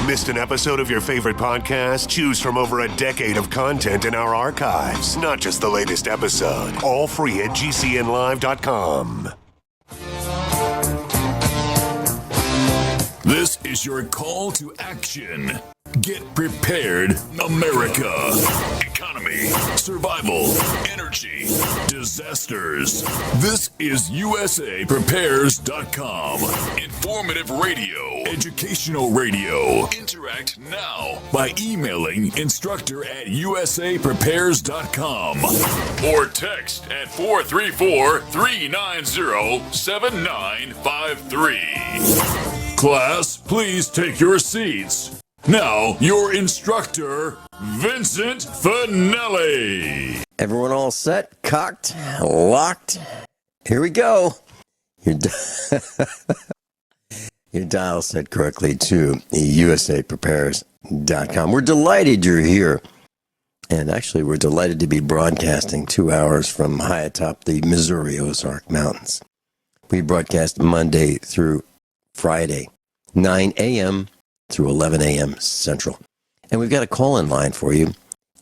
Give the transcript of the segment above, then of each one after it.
Missed an episode of your favorite podcast? Choose from over a decade of content in our archives, not just the latest episode. All free at gcnlive.com. This is your call to action. Get prepared, America. Economy, survival, energy, disasters. This is USAPrepares.com. Informative radio, educational radio. Interact now by emailing instructor@USAPrepares.com or text at 434-390-7953. Class, please take your seats. Now, your instructor, Vincent Finelli. Everyone all set, cocked, locked. Here we go. Your dial set correctly to USAPrepares.com. We're delighted you're here. And actually, we're delighted to be broadcasting 2 hours from high atop the Missouri Ozark Mountains. We broadcast Monday through Friday, 9 a.m. through 11 a.m. Central. And we've got a call-in line for you,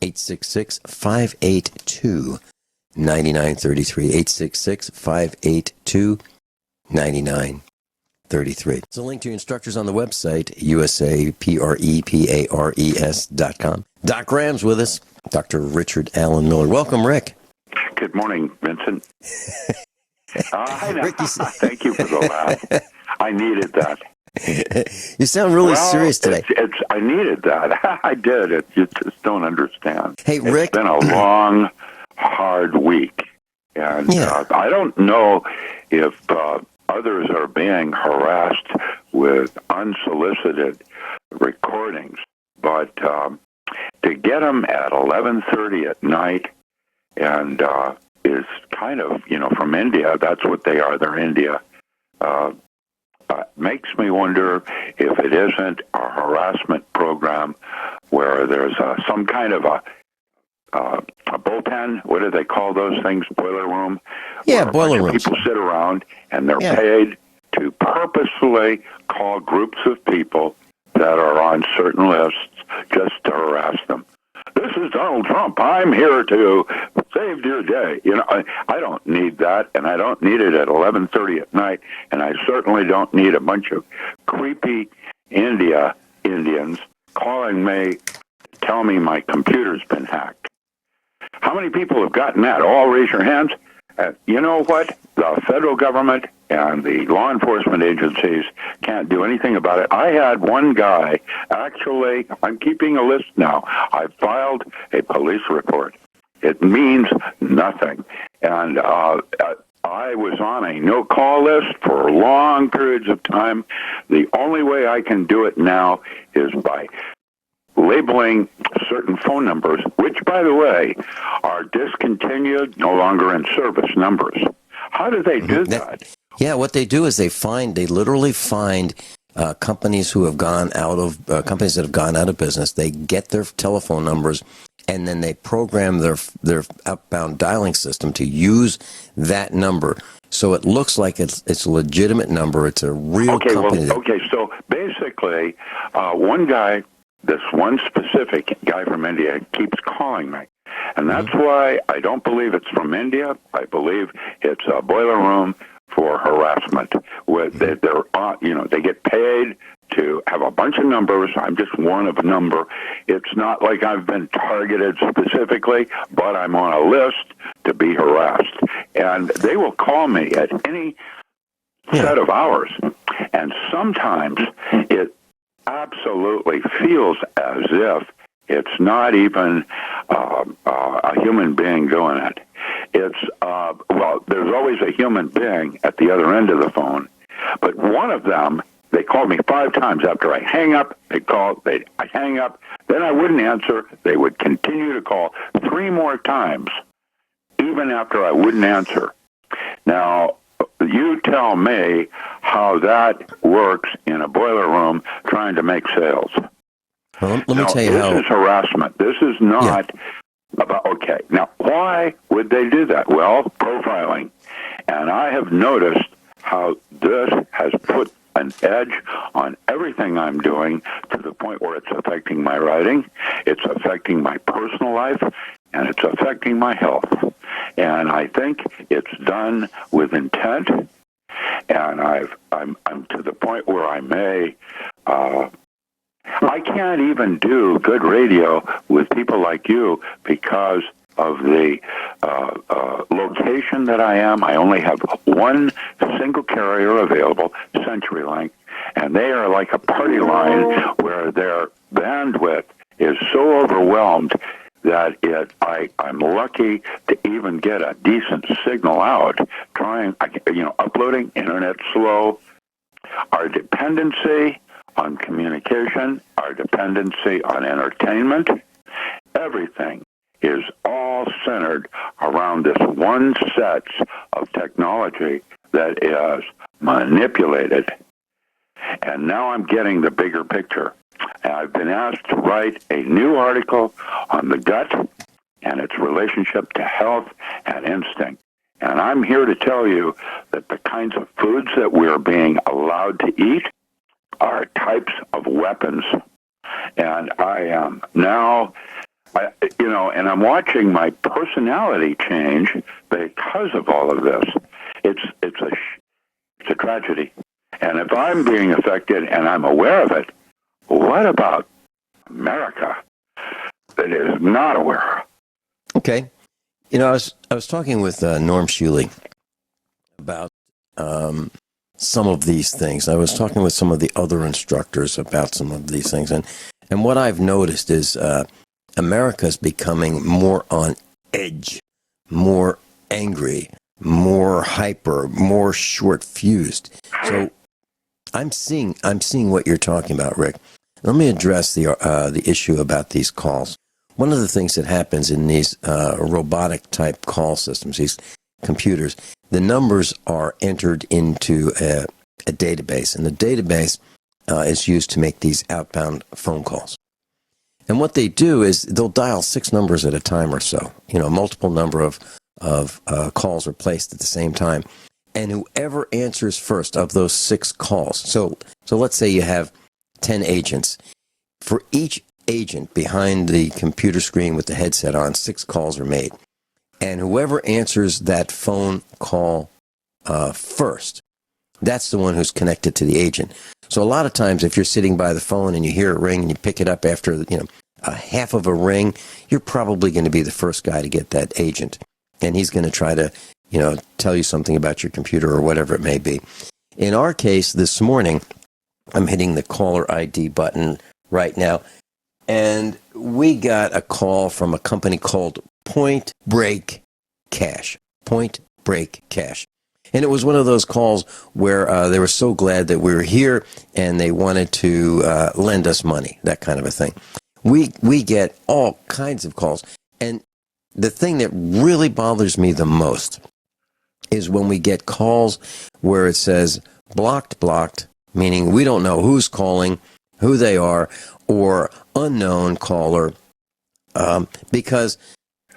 866-582-9933, 866-582-9933. There's a link to your instructors on the website, USAPREPARES.com. Doc Graham's with us, Dr. Richard Allen Miller. Welcome, Rick. Good morning, Vincent. Rick, thank you for the laugh. I needed that. You sound really serious today. I needed that. I did. You just don't understand. Hey, Rick. It's been a long, hard week. And I don't know if others are being harassed with unsolicited recordings, but to get them at 11:30 at night and is kind of, from India. That's what they are. They're India. Makes me wonder if it isn't a harassment program where there's some kind of a bullpen. What do they call those things? Boiler room? Yeah, boiler room. People sit around and they're paid to purposefully call groups of people that are on certain lists just to harass them. This is Donald Trump. I'm here to save your day. I don't need that, and I don't need it at 11:30 at night, and I certainly don't need a bunch of creepy Indians calling me to tell me my computer's been hacked. How many people have gotten that? All raise your hands. You know what? The federal government and the law enforcement agencies can't do anything about it. I had one guy, actually, I'm keeping a list now. I filed a police report. It means nothing. And I was on a no-call list for long periods of time. The only way I can do it now is by labeling certain phone numbers, which, by the way, are discontinued, no longer in service numbers. How do they do that? Yeah, what they do is they literally find companies who have gone out of, companies that have gone out of business. They get their telephone numbers, and then they program their outbound dialing system to use that number. So it looks like it's a legitimate number. It's a real company. So basically, this one specific guy from India keeps calling me. And that's why I don't believe it's from India. I believe it's a boiler room for harassment. They get paid to have a bunch of numbers. I'm just one of a number. It's not like I've been targeted specifically, but I'm on a list to be harassed. And they will call me at any set of hours. And sometimes it absolutely feels as if it's not even a human being doing it. It's, there's always a human being at the other end of the phone. But one of them, they called me 5 times after I hang up. I hang up. Then I wouldn't answer. They would continue to call 3 more times, even after I wouldn't answer. Now, you tell me how that works in a boiler room trying to make sales. Well, let me tell you how. This is harassment. This is not about, okay. Now, why would they do that? Well, profiling. And I have noticed how this has put an edge on everything I'm doing to the point where it's affecting my writing, it's affecting my personal life, and it's affecting my health. And I think it's done with intent. And I'm to the point where I can't even do good radio with people like you because of the location that I am. I only have one single carrier available, CenturyLink, and they are like a party line where their bandwidth is so overwhelmed that I'm lucky to even get a decent signal out. Uploading, internet slow. Our dependency on communication, our dependency on entertainment, everything is all centered around this one set of technology that is manipulated. And now I'm getting the bigger picture. And I've been asked to write a new article on the gut and its relationship to health and instinct. And I'm here to tell you that the kinds of foods that we're being allowed to eat are types of weapons. And I am now, and I'm watching my personality change because of all of this. It's a tragedy. And if I'm being affected and I'm aware of it, what about America that is not aware? Okay. I was talking with Norm Shealy about some of these things. I was talking with some of the other instructors about some of these things. And what I've noticed is America is becoming more on edge, more angry, more hyper, more short-fused. So I'm seeing what you're talking about, Rick. Let me address the issue about these calls. One of the things that happens in these robotic-type call systems, these computers, the numbers are entered into a database, and the database is used to make these outbound phone calls. And what they do is they'll dial 6 numbers at a time or so. Multiple number of calls are placed at the same time. And whoever answers first of those 6 calls, so let's say you have 10 agents. For each agent behind the computer screen with the headset on, 6 calls are made. And whoever answers that phone call first, that's the one who's connected to the agent. So a lot of times if you're sitting by the phone and you hear it ring and you pick it up after a half of a ring, you're probably going to be the first guy to get that agent. And he's going to try to tell you something about your computer or whatever it may be. In our case this morning, I'm hitting the caller ID button right now, and we got a call from a company called Point Break Cash. Point Break Cash. And it was one of those calls where they were so glad that we were here and they wanted to lend us money, that kind of a thing. We get all kinds of calls. And the thing that really bothers me the most is when we get calls where it says blocked, meaning we don't know who's calling, who they are, or unknown caller, because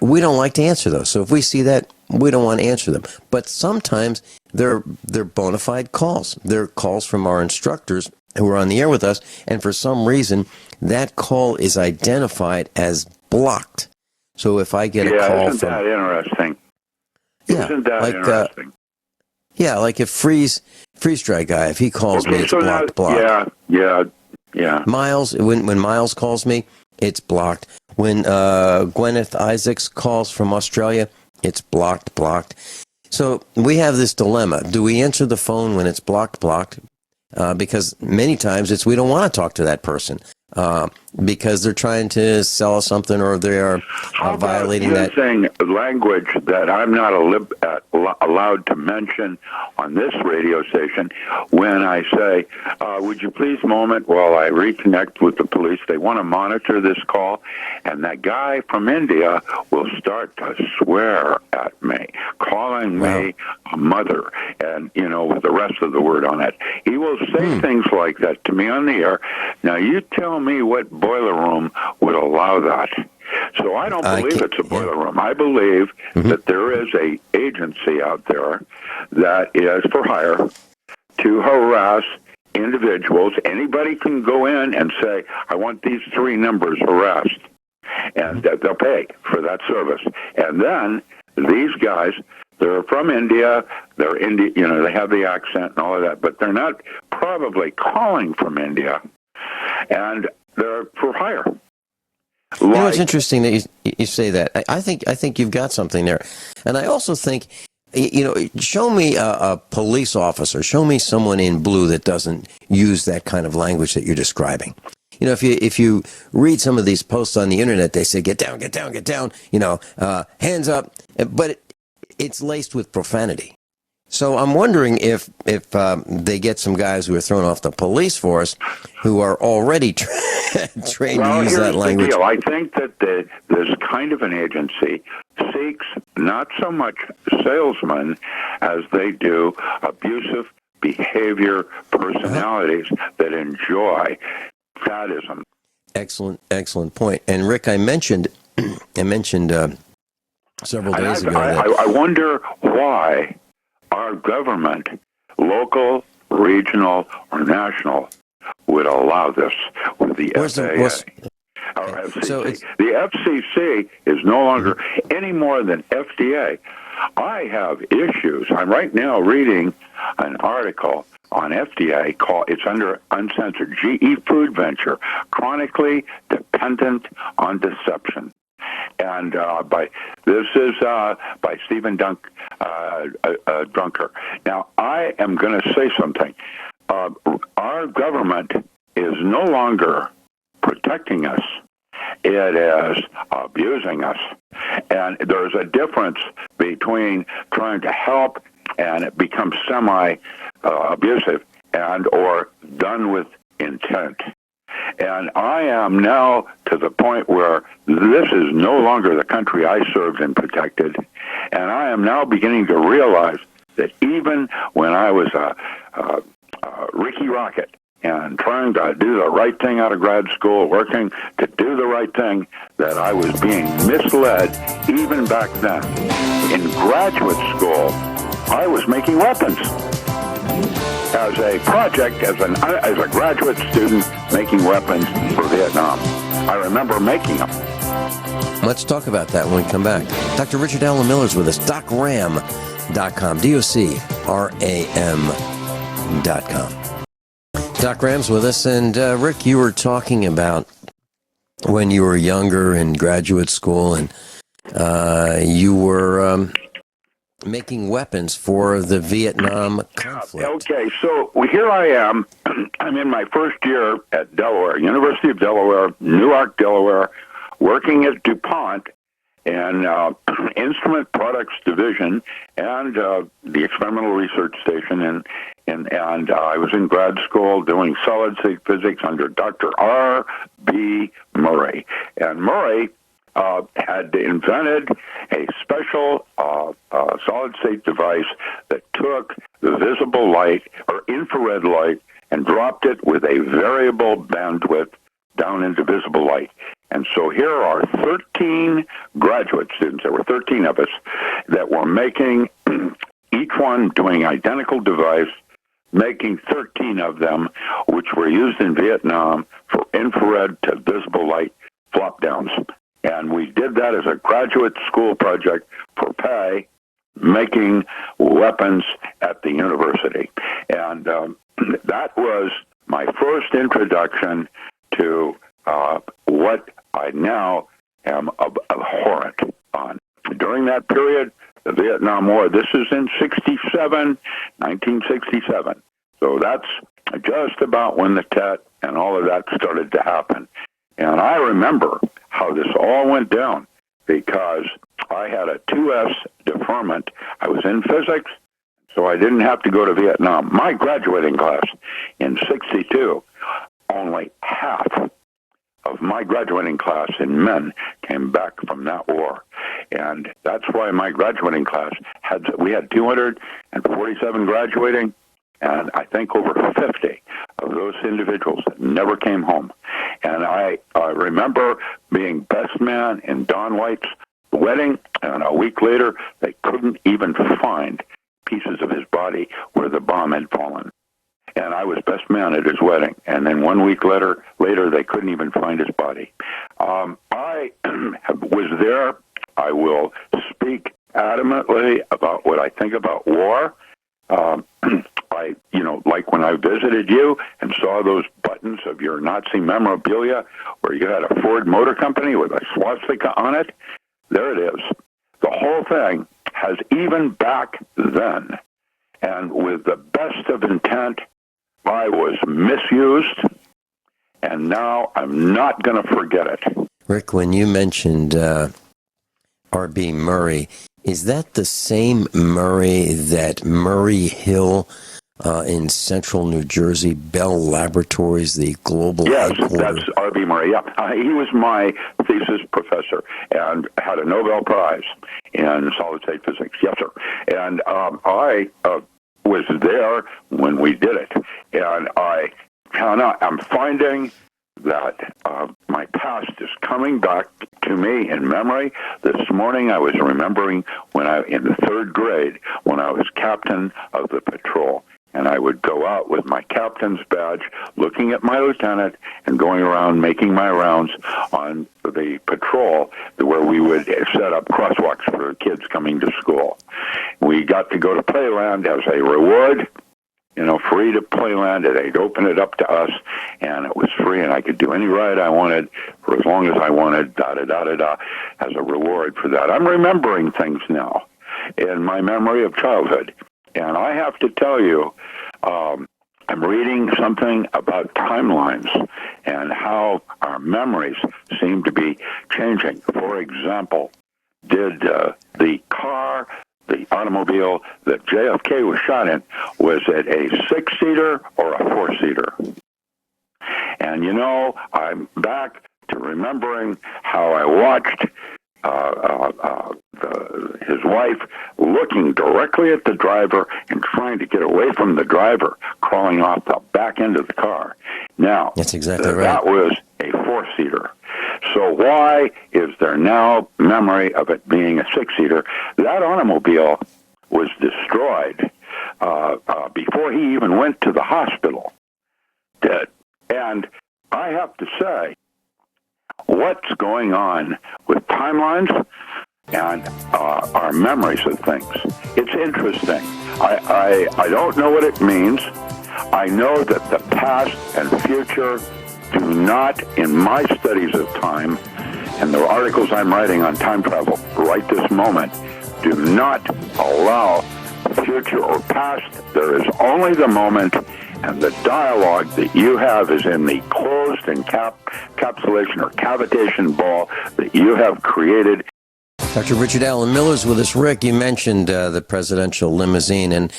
we don't like to answer those. So if we see that, we don't want to answer them. But sometimes they're bona fide calls. They're calls from our instructors who are on the air with us, and for some reason, that call is identified as blocked. So if I get a call isn't that interesting? Yeah, isn't that interesting? Like if Freeze Dry Guy, if he calls me, it's blocked. Yeah. Miles, when Miles calls me, it's blocked. When Gwyneth Isaacs calls from Australia, it's blocked. So we have this dilemma. Do we answer the phone when it's blocked? Because many times we don't want to talk to that person because they're trying to sell us something or they are violating that. Using language that I'm not allowed to mention on this radio station when I say, would you please moment while I reconnect with the police? They want to monitor this call, and that guy from India will start to swear at me, calling me a mother, and, with the rest of the word on it. He will say things like that to me on the air. Now, you tell me what boiler room would allow that. So I don't believe it's a boiler room. I believe that there is a agency out there that is for hire to harass individuals. Anybody can go in and say, I want these 3 numbers harassed, and they'll pay for that service. And then these guys, they're from India, they have the accent and all of that, but they're not probably calling from India, and they're for hire. You know, it's interesting that you say that. I think you've got something there, and I also think, show me a police officer, show me someone in blue that doesn't use that kind of language that you're describing. You know, if you read some of these posts on the internet, they say get down, get down, get down. Hands up, but it's laced with profanity. So I'm wondering if they get some guys who are thrown off the police force who are already trained to use that language. The deal. I think that this kind of an agency seeks not so much salesmen as they do abusive behavior personalities that enjoy sadism. Excellent point. And Rick, I mentioned several days ago that I wonder why our government, local, regional, or national, would allow this with the FAA. Or FCC. The FCC is no longer any more than FDA. I have issues. I'm right now reading an article on FDA called, it's under uncensored, GE Food Venture, Chronically Dependent on Deception. And this is by Stephen Dunker. Now, I am going to say something. Our government is no longer protecting us. It is abusing us. And there's a difference between trying to help and it becomes semi-abusive and or done with intent. And I am now to the point where this is no longer the country I served and protected. And I am now beginning to realize that even when I was Ricky Rocket and trying to do the right thing out of grad school, working to do the right thing, that I was being misled even back then. In graduate school, I was making weapons. As a project, as a graduate student, making weapons for Vietnam. I remember making them. Let's talk about that when we come back. Dr. Richard Allen Miller's with us. DocRam.com. DocRam.com. Doc Ram's with us. And Rick, you were talking about when you were younger in graduate school and you were making weapons for the Vietnam conflict. Okay, so here I am. I'm in my first year at Delaware, University of Delaware, Newark, Delaware, working at DuPont and Instrument Products Division and the Experimental Research Station. And I was in grad school doing solid-state physics under Dr. R.B. Murray. And Murray had invented a special solid-state device that took the visible light or infrared light and dropped it with a variable bandwidth down into visible light. And so here are 13 graduate students. There were 13 of us that were making, each one doing identical device, making 13 of them, which were used in Vietnam for infrared to visible light flop downs. And we did that as a graduate school project for pay, making weapons at the university. And that was my first introduction to what I now am abhorrent on. During that period, the Vietnam War, this is in 1967. So that's just about when the Tet and all of that started to happen. And I remember how this all went down because I had a 2S deferment. I was in physics, so I didn't have to go to Vietnam. My graduating class in 62, only half of my graduating class in men came back from that war. And that's why my graduating class we had 247 graduating, and I think over 50 of those individuals never came home. And I remember being best man in Don White's wedding, and a week later, they couldn't even find pieces of his body where the bomb had fallen. and I was best man at his wedding. And then 1 week later, they couldn't even find his body. I was there. I will speak adamantly about what I think about war. Like when I visited you and saw those buttons of your Nazi memorabilia where you had a Ford Motor Company with a swastika on it, there it is. The whole thing has, even back then, and with the best of intent, I was misused, and now I'm not going to forget it. Rick, when you mentioned R.B. Murray, is that the same Murray that Murray Hill in central New Jersey, Bell Laboratories, the global headquarters? Yes, that's R.B. Murray, yeah. He was my thesis professor and had a Nobel Prize in solid-state physics. Yes, sir. And I was there when we did it. And I'm finding that my past is coming back to me in memory. This morning I was remembering in the third grade, when I was captain of the patrol. And I would go out with my captain's badge, looking at my lieutenant, and going around making my rounds on the patrol, where we would set up crosswalks for kids coming to school. We got to go to Playland as a reward, free to Playland, and they'd open it up to us, and it was free, and I could do any ride I wanted for as long as I wanted, as a reward for that. I'm remembering things now in my memory of childhood. And I have to tell you, I'm reading something about timelines and how our memories seem to be changing. For example, did the automobile that JFK was shot in, was it a 6-seater or a 4-seater? And, I'm back to remembering how I watched his wife looking directly at the driver and trying to get away from the driver, crawling off the back end of the car. Now, that's exactly right. That was a 4-seater. So why is there now memory of it being a 6-seater? That automobile was destroyed before he even went to the hospital. Dead. And I have to say, what's going on with timelines and our memories of things? It's interesting. I don't know what it means. I know that the past and future do not, in my studies of time, and the articles I'm writing on time travel right this moment, do not allow future or past. There is only the moment, and the dialogue that you have is in the closed encapsulation or cavitation ball that you have created. Dr. Richard Allen Miller's with us. Rick, you mentioned the presidential limousine, and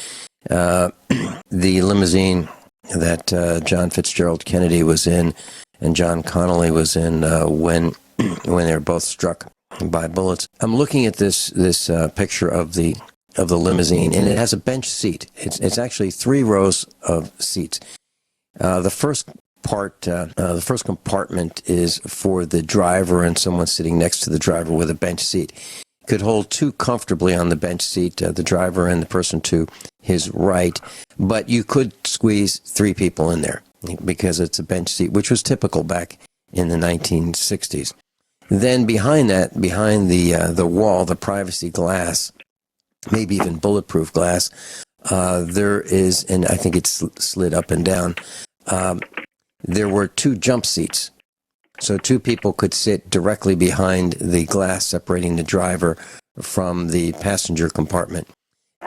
the limousine that John Fitzgerald Kennedy was in and John Connolly was in when they were both struck by bullets. I'm looking at this picture of the limousine, and it has a bench seat. It's actually 3 rows of seats. The first compartment is for the driver and someone sitting next to the driver with a bench seat. Could hold 2 comfortably on the bench seat, the driver and the person to his right, but you could squeeze 3 people in there because it's a bench seat, which was typical back in the 1960s. Then behind that, behind the wall, the privacy glass, maybe even bulletproof glass, there is, and I think it's slid up and down, there were 2 jump seats. So 2 people could sit directly behind the glass separating the driver from the passenger compartment.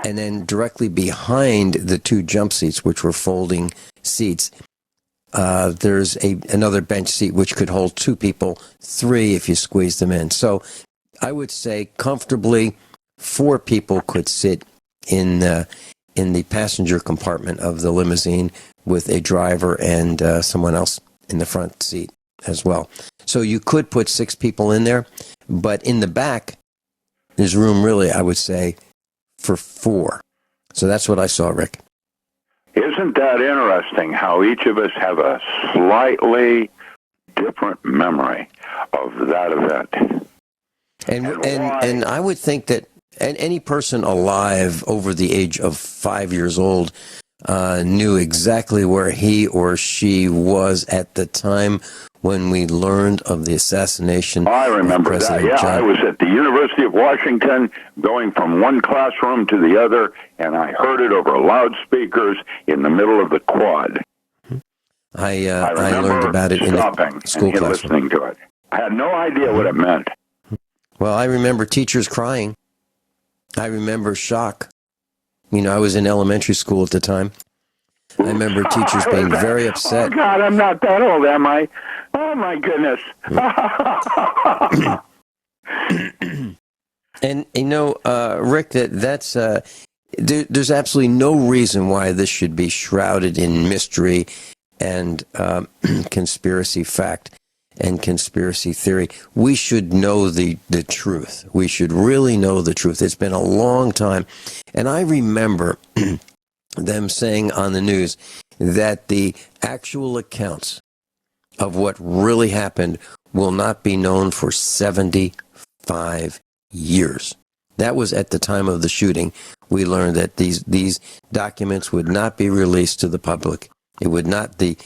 And then directly behind the 2 jump seats, which were folding seats, there's another bench seat which could hold 2 people, 3 if you squeeze them in. So I would say comfortably 4 people could sit in the passenger compartment of the limousine with a driver and someone else in the front seat as well. So you could put 6 people in there, but in the back, there's room really, I would say, for 4. So that's what I saw, Rick. Isn't that interesting how each of us have a slightly different memory of that event? And I would think that any person alive over the age of 5 years old knew exactly where he or she was at the time when we learned of the assassination. I remember of that. President Yeah, John. I was at the University of Washington going from one classroom to the other, and I heard it over loudspeakers in the middle of the quad. I learned about it in the school and classroom. listening to it. I had no idea what it meant. Well, I remember teachers crying. I remember shock. You know, I was in elementary school at the time. I remember teachers being very upset. Oh, God, I'm not that old, am I? Oh, my goodness. And, you know, Rick, that's there's absolutely no reason why this should be shrouded in mystery and conspiracy fact and conspiracy theory. We should know the truth. We should really know the truth. It's been a long time. And I remember them saying on the news that the actual accounts of what really happened will not be known for 75 years. That was at the time of the shooting. We learned that these documents would not be released to the public. It would not, the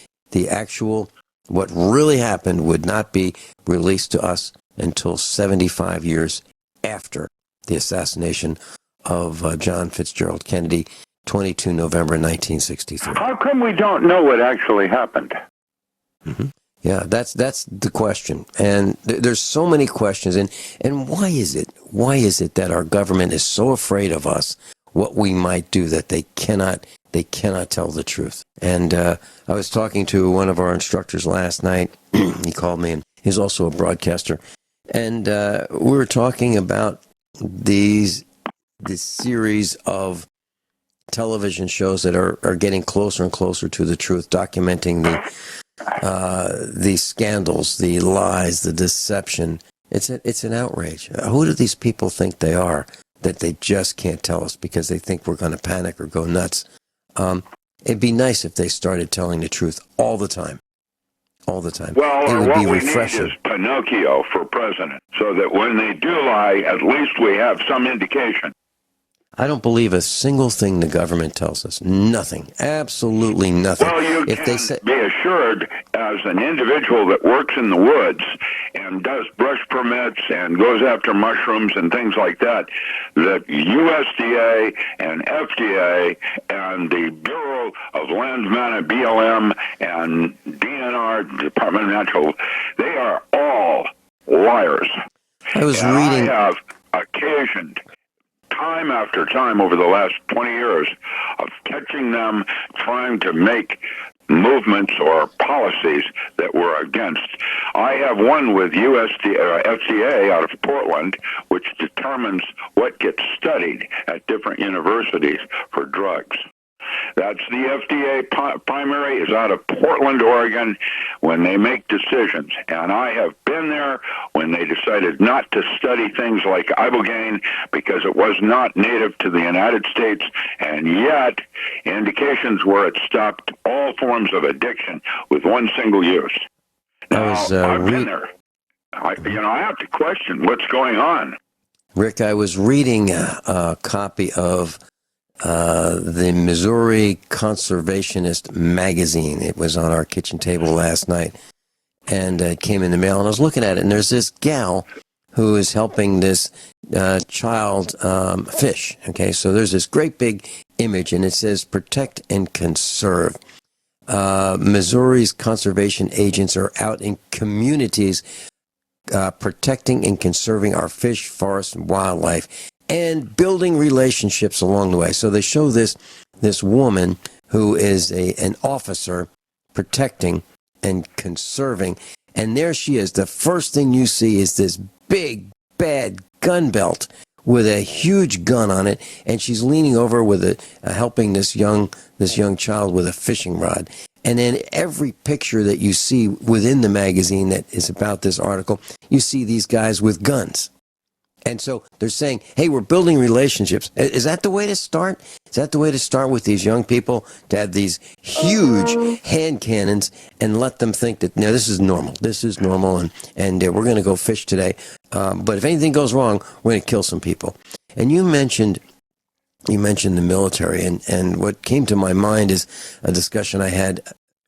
actual, what really happened would not be released to us until 75 years after the assassination of John Fitzgerald Kennedy, 22 November 1963. How come we don't know what actually happened? Mm-hmm. Yeah, that's the question. And there's so many questions. And why is it that our government is so afraid of us, what we might do, that they cannot tell the truth? And I was talking to one of our instructors last night. He called me, and he's also a broadcaster. And we were talking about this series of television shows that are getting closer and closer to the truth, documenting the scandals, the lies, the deception. It's an outrage. Who do these people think they are that they just can't tell us because they think we're going to panic or go nuts? It'd be nice if they started telling the truth all the time. All the time. Well, it would what be we refreshing. need is Pinocchio for president, so that when they do lie, at least we have some indication. I don't believe a single thing the government tells us. Nothing. Absolutely nothing. Well, you if can they say, be assured as an individual that works in the woods and does brush permits and goes after mushrooms and things like that, that USDA and FDA and the Bureau of Land Management, BLM, and DNR, Department of Natural, they are all liars. I was reading. I have occasioned time after time over the last 20 years of catching them trying to make movements or policies that were against. I have one with FDA out of Portland, which determines what gets studied at different universities for drugs. That's the FDA primary is out of Portland, Oregon, when they make decisions. And I have been there when they decided not to study things like ibogaine because it was not native to the United States, and yet indications where it stopped all forms of addiction with one single use. Now, I've been there. I have to question what's going on. Rick, I was reading a copy of the Missouri Conservationist magazine. It was on our kitchen table last night, and it came in the mail, and I was looking at it, and there's this gal who is helping this child fish. Okay, so there's this great big image, and it says protect and conserve. Missouri's conservation agents are out in communities protecting and conserving our fish, forest, and wildlife, and building relationships along the way. So they show this woman who is an officer protecting and conserving, and there she is. The first thing you see is this big, bad gun belt with a huge gun on it, and she's leaning over with helping this young child with a fishing rod. And then every picture that you see within the magazine that is about this article, you see these guys with guns. And so they're saying, hey, we're building relationships. Is that the way to start? Is that the way to start with these young people, to have these huge hand cannons and let them think that, no, this is normal. This is normal, and we're going to go fish today. But if anything goes wrong, we're going to kill some people. And you mentioned you mentioned the military, and what came to my mind is a discussion I had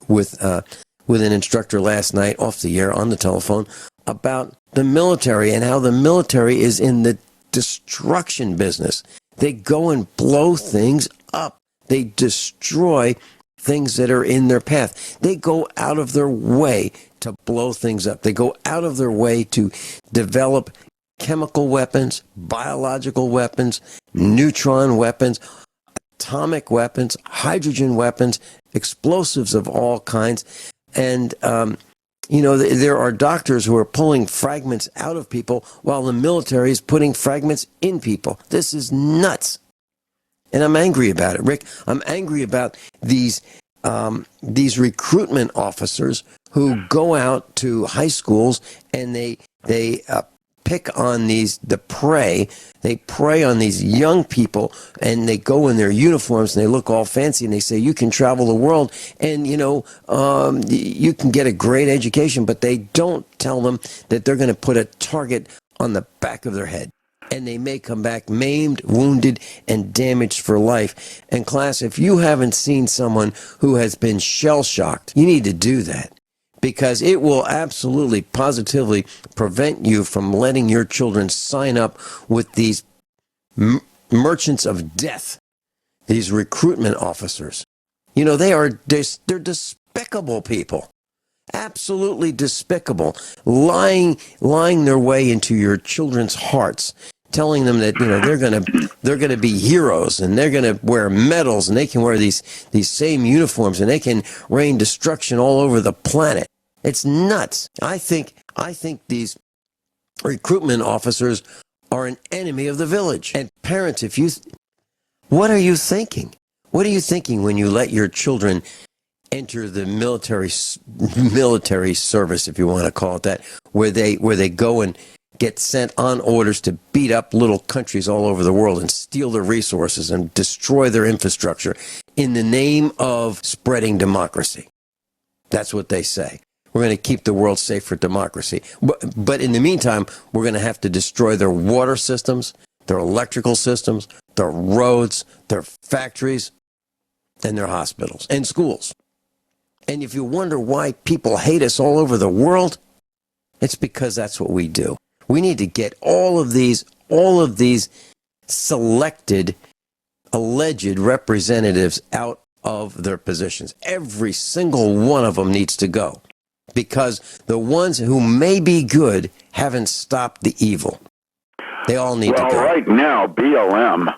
with an instructor last night off the air on the telephone about the military and how the military is in the destruction business. They go and blow things up. They destroy things that are in their path. They go out of their way to blow things up. They go out of their way to develop chemical weapons, biological weapons, neutron weapons, atomic weapons, hydrogen weapons, explosives of all kinds. And, there are doctors who are pulling fragments out of people while the military is putting fragments in people. This is nuts. And I'm angry about it, Rick. I'm angry about these recruitment officers who go out to high schools and they pick on the prey. They prey on these young people, and they go in their uniforms and they look all fancy and they say, you can travel the world and, you can get a great education, but they don't tell them that they're going to put a target on the back of their head. And they may come back maimed, wounded, and damaged for life. And class, if you haven't seen someone who has been shell-shocked, you need to do that. Because it will absolutely, positively prevent you from letting your children sign up with these merchants of death, these recruitment officers. They're despicable people. Absolutely despicable. Lying their way into your children's hearts, telling them that they're gonna be heroes and they're gonna wear medals and they can wear these same uniforms and they can rain destruction all over the planet. It's nuts. I think these recruitment officers are an enemy of the village. And parents, what are you thinking? What are you thinking when you let your children enter the military service, if you want to call it that, where they go and get sent on orders to beat up little countries all over the world and steal their resources and destroy their infrastructure in the name of spreading democracy? That's what they say. We're going to keep the world safe for democracy. But in the meantime, we're going to have to destroy their water systems, their electrical systems, their roads, their factories, and their hospitals and schools. And if you wonder why people hate us all over the world, it's because that's what we do. We need to get all of these selected, alleged representatives out of their positions. Every single one of them needs to go. Because the ones who may be good haven't stopped the evil. They all need to go. Well, right now, BLM,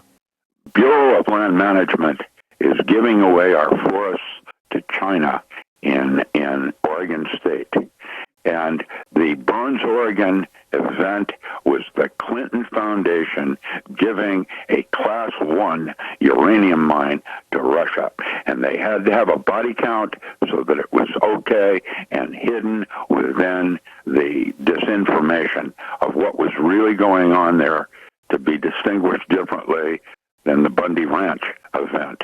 Bureau of Land Management, is giving away our forests to China in Oregon State. And the Burns, Oregon event was the Clinton Foundation giving a Class 1 uranium mine to Russia. And they had to have a body count so that it was okay and hidden within the disinformation of what was really going on there to be distinguished differently than the Bundy Ranch event.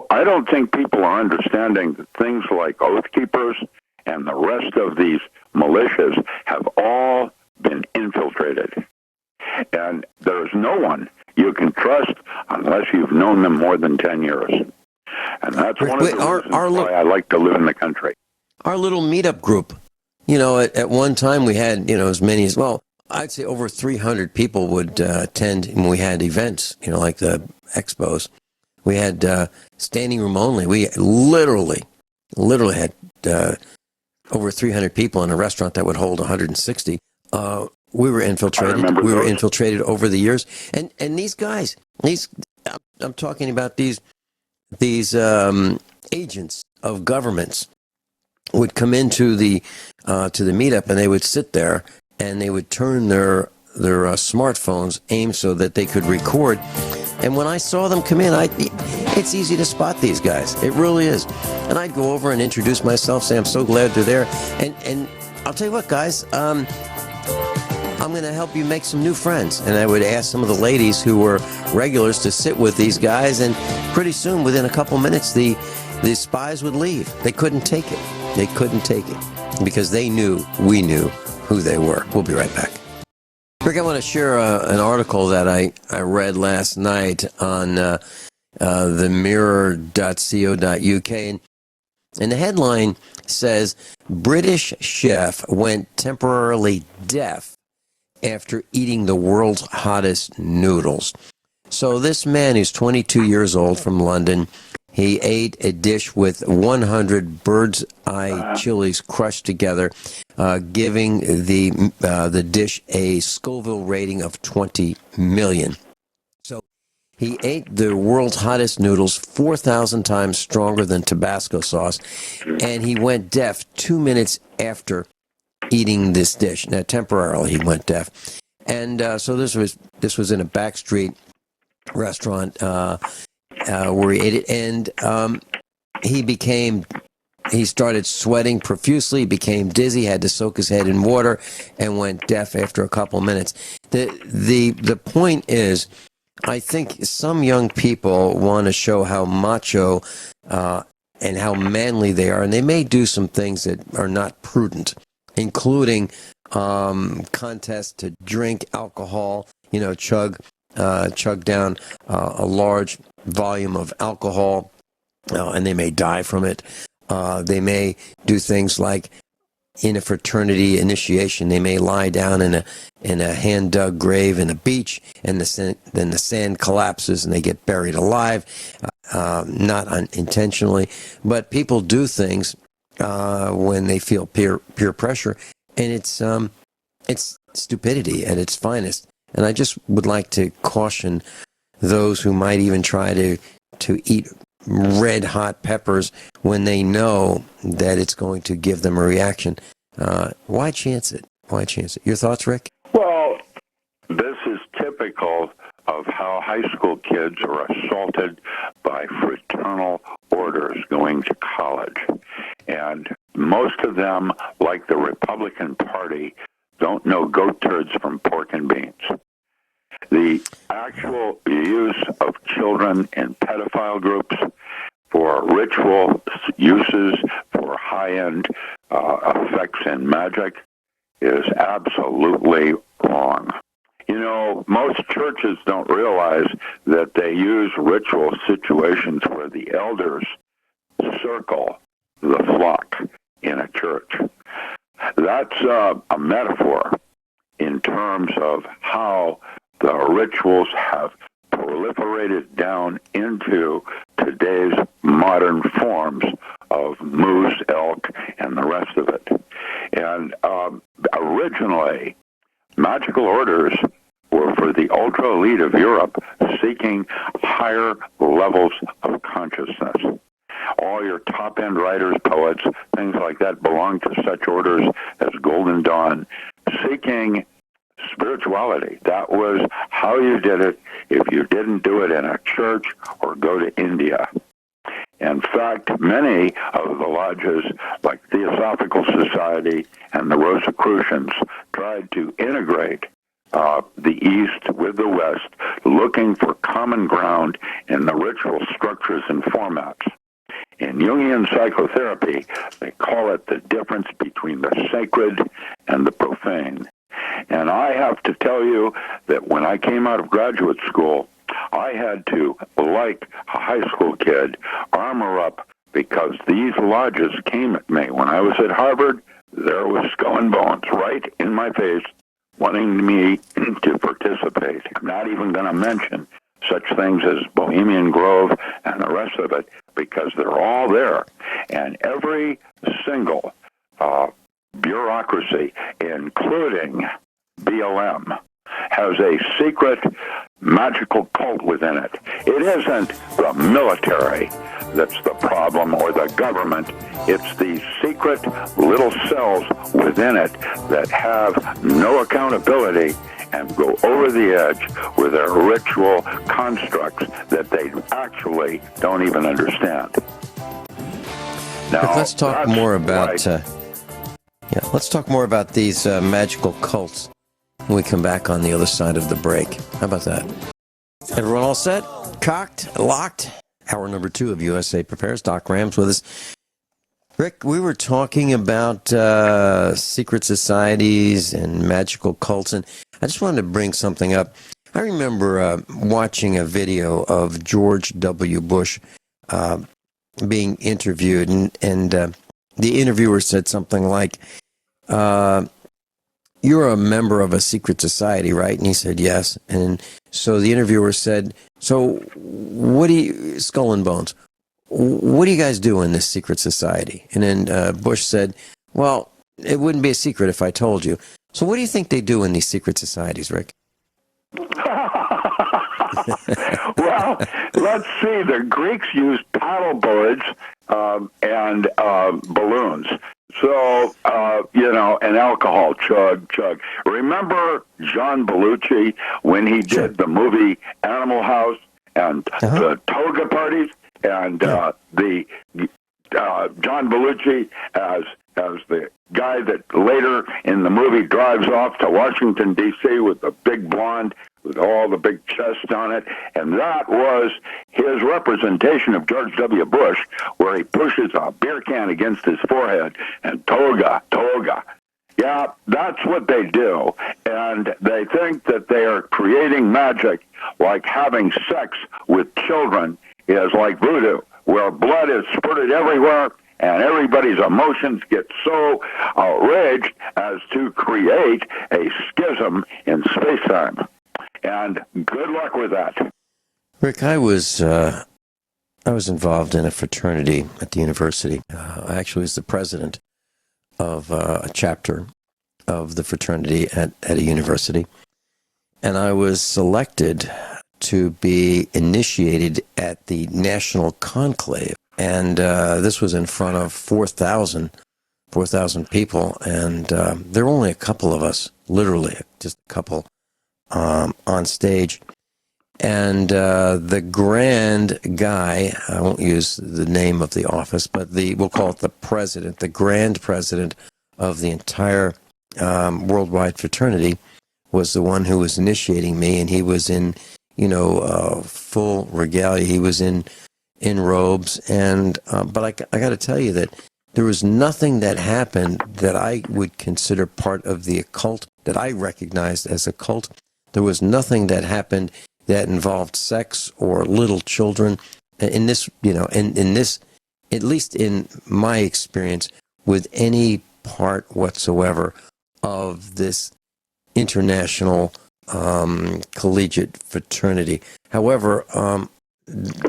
I don't think people are understanding that things like Oath Keepers and the rest of these militias have all been infiltrated. And there's no one you can trust unless you've known them more than 10 years. And that's one of the reasons why I like to live in the country. Our little meetup group, at one time we had, as many as, I'd say over 300 people would attend when we had events, like the expos. We had standing room only. We literally had over 300 people in a restaurant that would hold 160. We were infiltrated. We were infiltrated over the years. And these guys, I'm talking about these agents of governments would come into the meetup, and they would sit there and they would turn their smartphones aimed so that they could record. And when I saw them come in, it's easy to spot these guys. It really is. And I'd go over and introduce myself, say I'm so glad they're there. And I'll tell you what, guys, I'm going to help you make some new friends. And I would ask some of the ladies who were regulars to sit with these guys. And pretty soon, within a couple minutes, the spies would leave. They couldn't take it. They couldn't take it because we knew who they were. We'll be right back. Rick, I want to share an article that I read last night on themirror.co.uk. And the headline says, British chef went temporarily deaf after eating the world's hottest noodles. So this man who's 22 years old from London, he ate a dish with 100 bird's eye chilies crushed together, giving the dish a Scoville rating of 20 million. So he ate the world's hottest noodles 4,000 times stronger than Tabasco sauce, and he went deaf 2 minutes after eating this dish. Now, temporarily, he went deaf. And so this was in a backstreet restaurant where he ate it, and he started sweating profusely, became dizzy, had to soak his head in water, and went deaf after a couple minutes. The point is, I think some young people want to show how macho and how manly they are, and they may do some things that are not prudent, including contests to drink alcohol, chug down a large volume of alcohol, and they may die from it. They may do things like in a fraternity initiation, they may lie down in a hand-dug grave in a beach, and then the sand collapses and they get buried alive, not unintentionally. But people do things when they feel peer pressure, and it's stupidity at its finest. And I just would like to caution those who might even try to eat red hot peppers when they know that it's going to give them a reaction. Why chance it? Why chance it? Your thoughts, Rick? Well, this is typical of how high school kids are assaulted by fraternal orders going to college. And most of them, like the Republican Party, don't know goat turds from pork and beans. The actual use of children in pedophile groups for ritual uses for high-end effects in magic is absolutely wrong. Most churches don't realize that they use ritual situations where the elders circle the flock in a church. That's a metaphor in terms of how the rituals have proliferated down into today's modern forms of moose, elk, and the rest of it. And originally, magical orders were for the ultra-elite of Europe seeking higher levels of consciousness. All your top-end writers, poets, things like that belong to such orders as Golden Dawn, seeking spirituality. That was how you did it if you didn't do it in a church or go to India. In fact, many of the lodges, like Theosophical Society and the Rosicrucians, tried to integrate the East with the West, looking for common ground in the ritual structures and formats. In Jungian psychotherapy, they call it the difference between the sacred and the profane. And I have to tell you that when I came out of graduate school, I had to, like a high school kid, armor up because these lodges came at me. When I was at Harvard, there was Skull and Bones right in my face, wanting me to participate. I'm not even going to mention such things as Bohemian Grove and the rest of it, because they're all there. And every single bureaucracy, including BLM, has a secret magical cult within it. It isn't the military that's the problem or the government. It's these secret little cells within it that have no accountability and go over the edge with their ritual constructs that they actually don't even understand. Now, let's talk more about let's talk more about these magical cults when we come back on the other side of the break. How about that? Everyone all set? Cocked? Locked? Hour number 2 of USA Prepares. Doc Rams with us. Rick, we were talking about secret societies and magical cults, and I just wanted to bring something up. I remember watching a video of George W. Bush being interviewed, and the interviewer said something like, "You're a member of a secret society, right?" And he said, "Yes." And so the interviewer said, "So what do you, Skull and Bones, what do you guys do in this secret society?" And then Bush said, "Well, it wouldn't be a secret if I told you." So what do you think they do in these secret societies, Rick? Well, let's see. The Greeks used paddle boards and balloons. So, and alcohol, chug. Remember John Belushi when he did the movie Animal House and the toga parties? And the John Belushi as the guy that later in the movie drives off to Washington, D.C. with the big blonde with all the big chest on it. And that was his representation of George W. Bush, where he pushes a beer can against his forehead and toga. Yeah, that's what they do. And they think that they are creating magic, like having sex with children is like voodoo, where blood is spurted everywhere and everybody's emotions get so outraged as to create a schism in space-time. And good luck with that. Rick, I was involved in a fraternity at the university. I actually was the president of a chapter of the fraternity at a university, and I was selected to be initiated at the National Conclave. And this was in front of 4,000 people. And there were only a couple of us, literally just a couple, on stage. And the grand guy, I won't use the name of the office, but we'll call it the president, the grand president of the entire worldwide fraternity, was the one who was initiating me. And he was in full regalia. He was in robes, and but I got to tell you that there was nothing that happened that I would consider part of the occult, that I recognized as a cult. There was nothing that happened that involved sex or little children. In this, in this, at least in my experience, with any part whatsoever of this international collegiate fraternity. However,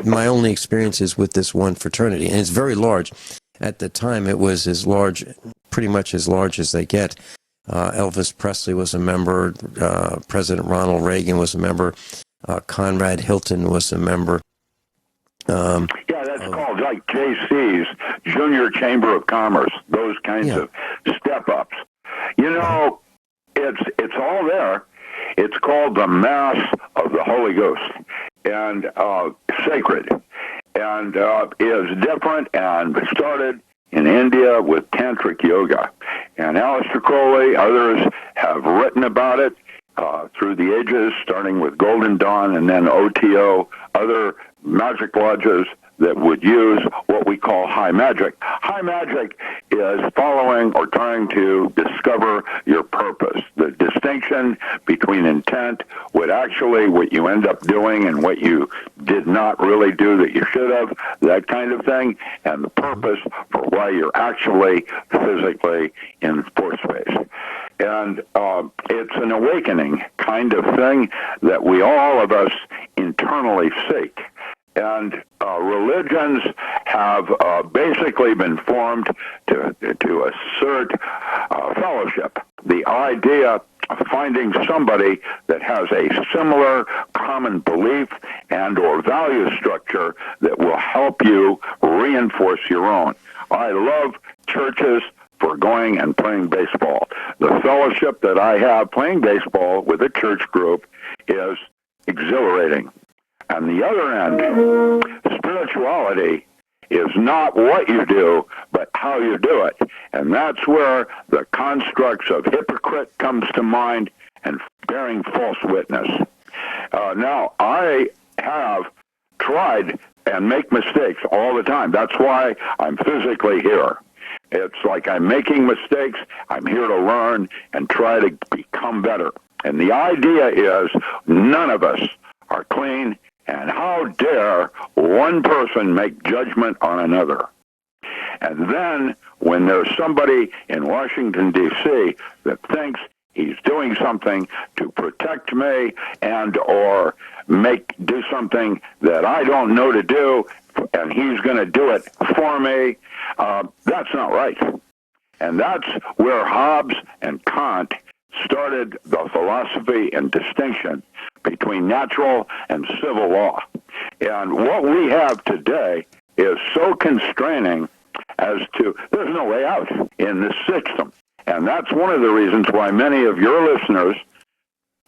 my only experience is with this one fraternity, and it's very large. At the time, it was as large, pretty much as large as they get. Elvis Presley was a member. President Ronald Reagan was a member. Conrad Hilton was a member. Yeah, that's called like JC's, Junior Chamber of Commerce, those kinds of step-ups. It's all there. It's called the Mass of the Holy Ghost, and sacred, and is different, and started in India with Tantric Yoga. And Aleister Crowley, others have written about it through the ages, starting with Golden Dawn and then OTO, other magic lodges that would use what we call high magic. High magic is following or trying to discover your purpose. The distinction between intent, what you end up doing and what you did not really do that you should have, that kind of thing, and the purpose for why you're actually physically in force space. And it's an awakening kind of thing that all of us internally seek. And religions have basically been formed to assert fellowship. The idea of finding somebody that has a similar common belief and or value structure that will help you reinforce your own. I love churches for going and playing baseball. The fellowship that I have playing baseball with a church group is exhilarating. On the other end, spirituality is not what you do, but how you do it. And that's where the constructs of hypocrite comes to mind and bearing false witness. Now, I have tried and make mistakes all the time. That's why I'm physically here. It's like I'm making mistakes. I'm here to learn and try to become better. And the idea is none of us are clean, and how dare one person make judgment on another. And then when there's somebody in Washington, D.C. that thinks he's doing something to protect me and or do something that I don't know to do, and he's going to do it for me, that's not right. And that's where Hobbes and Kant started the philosophy and distinction between natural and civil law. And what we have today is so constraining as to, there's no way out in this system. And that's one of the reasons why many of your listeners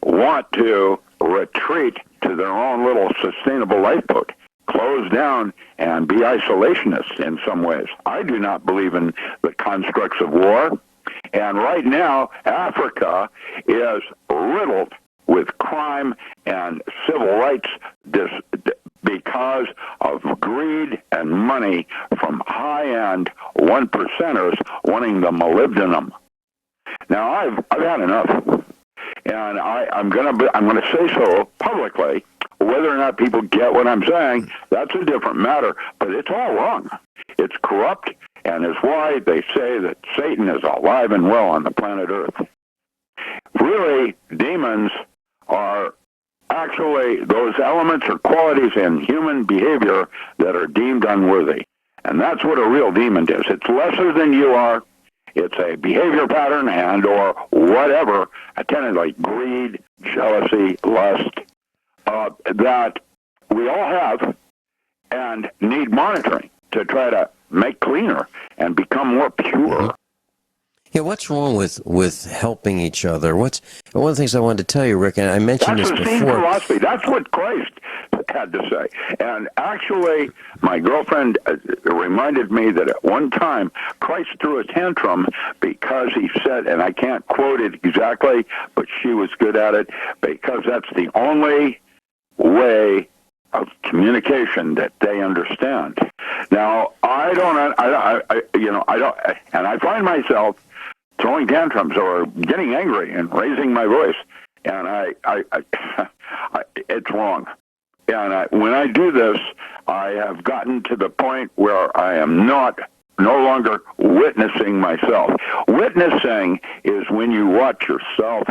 want to retreat to their own little sustainable lifeboat, close down and be isolationists in some ways. I do not believe in the constructs of war. And right now, Africa is riddled with crime and civil rights because of greed and money from high-end one-percenters wanting the molybdenum. Now, I've had enough, and I'm gonna say so publicly. Whether or not people get what I'm saying, that's a different matter. But it's all wrong. It's corrupt, and it's why they say that Satan is alive and well on the planet Earth. Really, demons are actually those elements or qualities in human behavior that are deemed unworthy. And that's what a real demon is. It's lesser than you are. It's a behavior pattern and or whatever, a tendency like greed, jealousy, lust, that we all have and need monitoring to try to make cleaner and become more pure. Yeah, what's wrong with helping each other? One of the things I wanted to tell you, Rick, and I mentioned That's this the before. same philosophy. That's what Christ had to say. And actually, my girlfriend reminded me that at one time, Christ threw a tantrum because he said, and I can't quote it exactly, but she was good at it, because that's the only way of communication that they understand. Now, I don't, and I find myself throwing tantrums or getting angry and raising my voice, and it's wrong. And when I do this, I have gotten to the point where I am no longer witnessing myself. Witnessing is when you watch yourself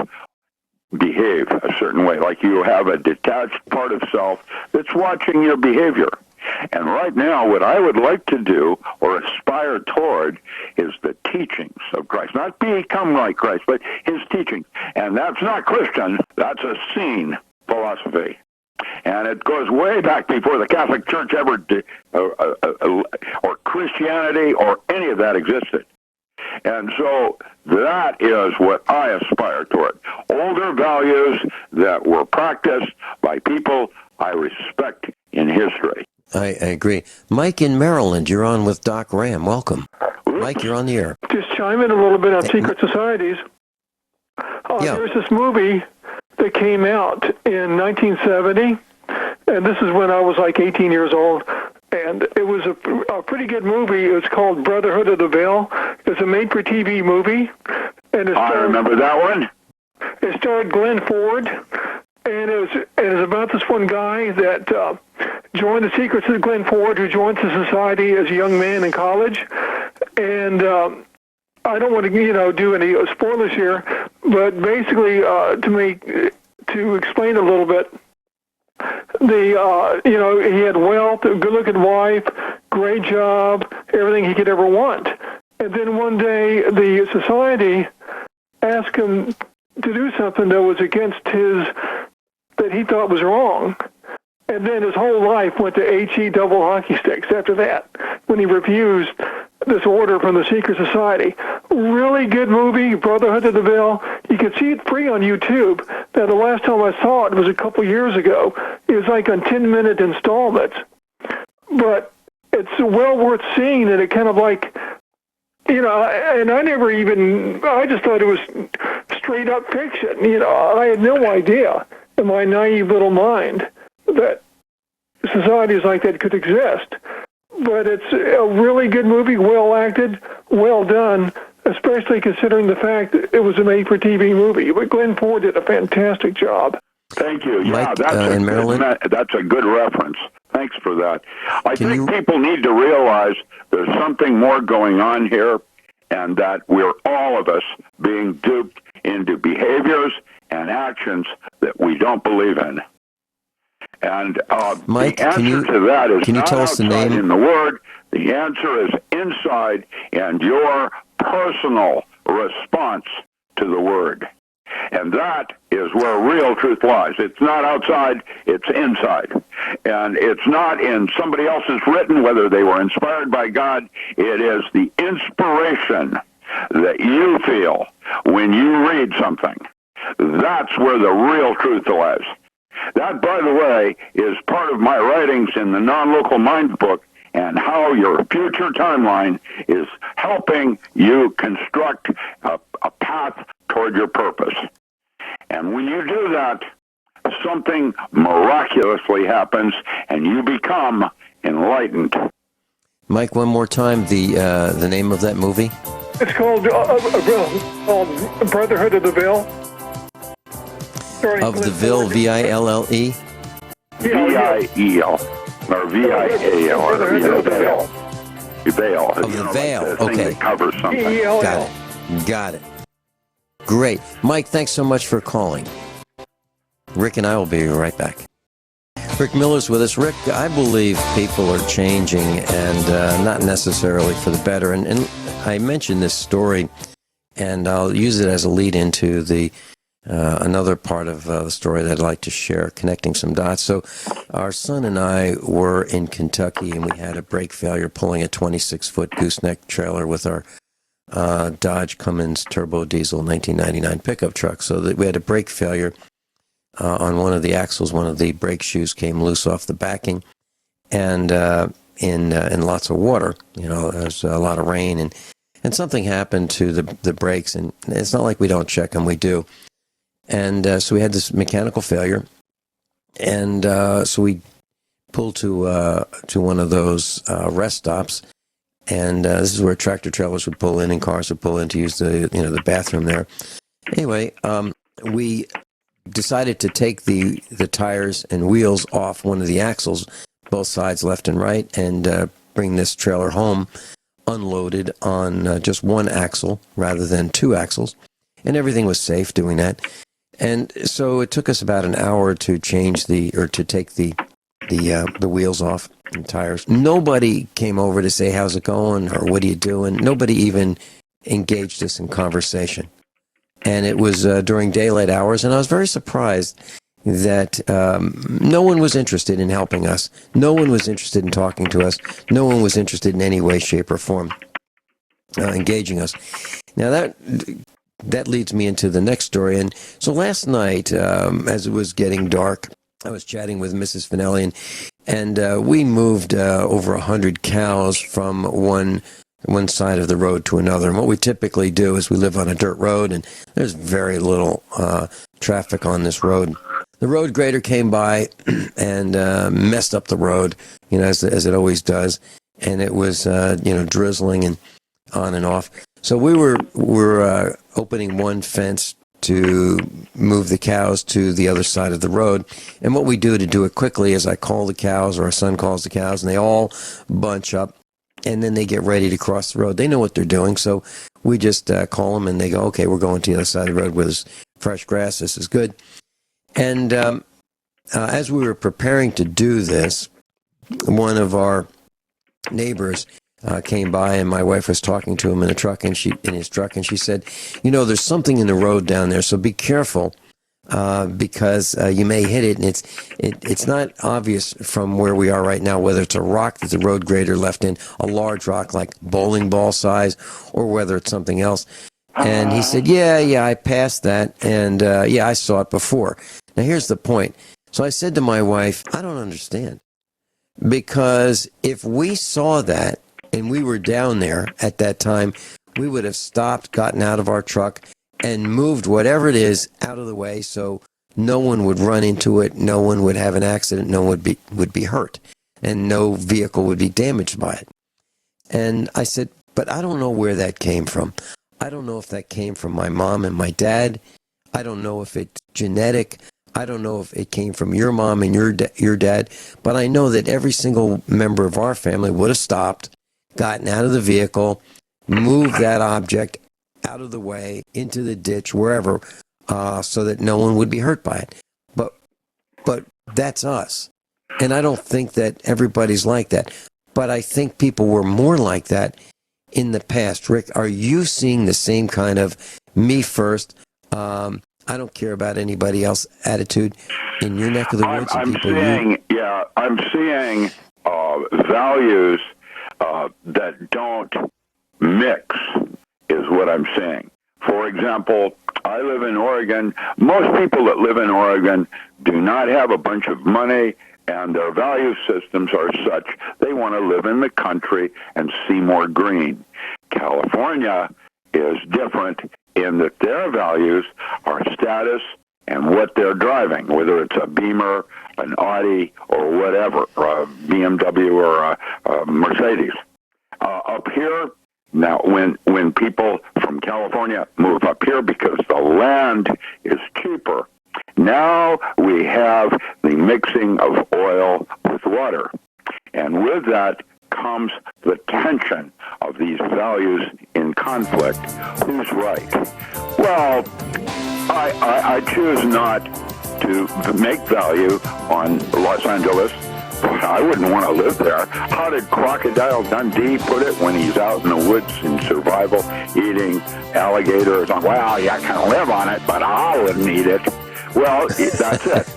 behave a certain way, like you have a detached part of self that's watching your behavior. And right now, what I would like to do or aspire toward is the teachings of Christ. Not become like Christ, but his teachings. And that's not Christian. That's a Essene philosophy. And it goes way back before the Catholic Church ever or Christianity or any of that existed. And so that is what I aspire toward. Older values that were practiced by people I respect in history. I agree. Mike in Maryland, you're on with Doc Ram. Welcome. Mike, you're on the air. Just chime in a little bit on secret societies. There's this movie that came out in 1970, and this is when I was like 18 years old, and it was a pretty good movie. It was called Brotherhood of the Veil. It's a made-for-TV movie. And I remember that one. It starred Glenn Ford, and it was about this one guy that joined the secrets of Glenn Ford, who joined the society as a young man in college. And I don't want to, do any spoilers here, but basically, to explain a little bit, he had wealth, a good-looking wife, great job, everything he could ever want. And then one day, the society asked him to do something that was against that he thought was wrong. And then his whole life went to HE double hockey sticks after that, when he refused this order from the secret society. Really good movie, Brotherhood of the Veil. You can see it free on YouTube. Now, the last time I saw it was a couple years ago. It was like on 10-minute installments. But it's well worth seeing, and it kind of like, and I just thought it was straight up fiction. I had no idea in my naive little mind that societies like that could exist. but it's a really good movie, well acted, well done, especially considering the fact that it was a made-for-TV movie. But Glenn Ford did a fantastic job. Thank you. Yeah, Mike, that's a good reference. Thanks for that. I think people need to realize there's something more going on here, and that we're all of us being duped into behaviors and actions that we don't believe in. And Mike, the answer to that is can you not tell us the outside name? in the Word. The answer is inside and your personal response to the Word. And that is where real truth lies. It's not outside, it's inside. And it's not in somebody else's written, whether they were inspired by God. It is the inspiration that you feel when you read something. That's where the real truth lies. That, by the way, is part of my writings in the Non-Local Mind book, and how your future timeline is helping you construct a path toward your purpose. And when you do that, something miraculously happens, and you become enlightened. Mike, one more time, the name of that movie? It's called Brotherhood of the Veil. Of the Ville, Ville? V-I-E-L. Or V-I-A-L. Or Veil. Veil. Of the Veil, okay. That covers something. Got it. Great. Mike, thanks so much for calling. Rick and I will be right back. Rick Miller's with us. Rick, I believe people are changing, and not necessarily for the better. And I mentioned this story, and I'll use it as a lead into the another part of the story that I'd like to share, connecting some dots. So our son and I were in Kentucky, and we had a brake failure pulling a 26-foot gooseneck trailer with our Dodge Cummins turbo diesel 1999 pickup truck. So that we had a brake failure on one of the axles. One of the brake shoes came loose off the backing, and in lots of water. You know, there's a lot of rain, and something happened to the brakes. And it's not like we don't check them; we do. And so we had this mechanical failure, and so we pulled to one of those rest stops. And this is where tractor trailers would pull in and cars would pull in to use the bathroom there. Anyway, we decided to take the tires and wheels off one of the axles, both sides, left and right, and bring this trailer home unloaded on just one axle rather than two axles. And everything was safe doing that. And so it took us about an hour to take the wheels off and tires. Nobody came over to say, how's it going, or what are you doing? Nobody even engaged us in conversation. And it was during daylight hours, and I was very surprised that no one was interested in helping us. No one was interested in talking to us. No one was interested in any way, shape, or form engaging us. Now that leads me into the next story. And so last night, as it was getting dark, I was chatting with Mrs. Finelli, and we moved over 100 cows from one side of the road to another. And what we typically do is we live on a dirt road, and there's very little traffic on this road. The road grader came by and messed up the road, as it always does, and it was drizzling and on and off. So we were opening one fence to move the cows to the other side of the road. And what we do to do it quickly is I call the cows, or our son calls the cows, and they all bunch up, and then they get ready to cross the road. They know what they're doing, so we just call them, and they go, okay, we're going to the other side of the road where there's fresh grass. This is good. And as we were preparing to do this, one of our neighbors came by, and my wife was talking to him in his truck, and she said, there's something in the road down there, so be careful because you may hit it, and it's not obvious from where we are right now whether it's a rock that the road grader left in, a large rock like bowling ball size, or whether it's something else. And he said, yeah, I passed that, and I saw it before. Now here's the point. So I said to my wife, I don't understand, because if we saw that and we were down there at that time, we would have stopped, gotten out of our truck, and moved whatever it is out of the way so no one would run into it, no one would have an accident, no one would be hurt. and no vehicle would be damaged by it. And I said, but I don't know where that came from. I don't know if that came from my mom and my dad. I don't know if it's genetic. I don't know if it came from your mom and your dad. But I know that every single member of our family would have stopped, gotten out of the vehicle, moved that object out of the way, into the ditch, wherever, so that no one would be hurt by it. But that's us. And I don't think that everybody's like that. But I think people were more like that in the past. Rick, are you seeing the same kind of me first, I don't care about anybody else attitude in your neck of the woods? I'm seeing values that don't mix is what I'm saying. For example, I live in Oregon. Most people that live in Oregon do not have a bunch of money, and their value systems are such they want to live in the country and see more green. California is different in that their values are status and what they're driving, whether it's a Beamer, an Audi, or whatever, or a BMW or a Mercedes. Up here, now when people from California move up here because the land is cheaper, now we have the mixing of oil with water. And with that comes the tension of these values in conflict. Who's right? Well, I choose not to make value on Los Angeles. I wouldn't want to live there. How did Crocodile Dundee put it when he's out in the woods in survival eating alligators? Well, you can live on it, but I wouldn't eat it. Well, that's it.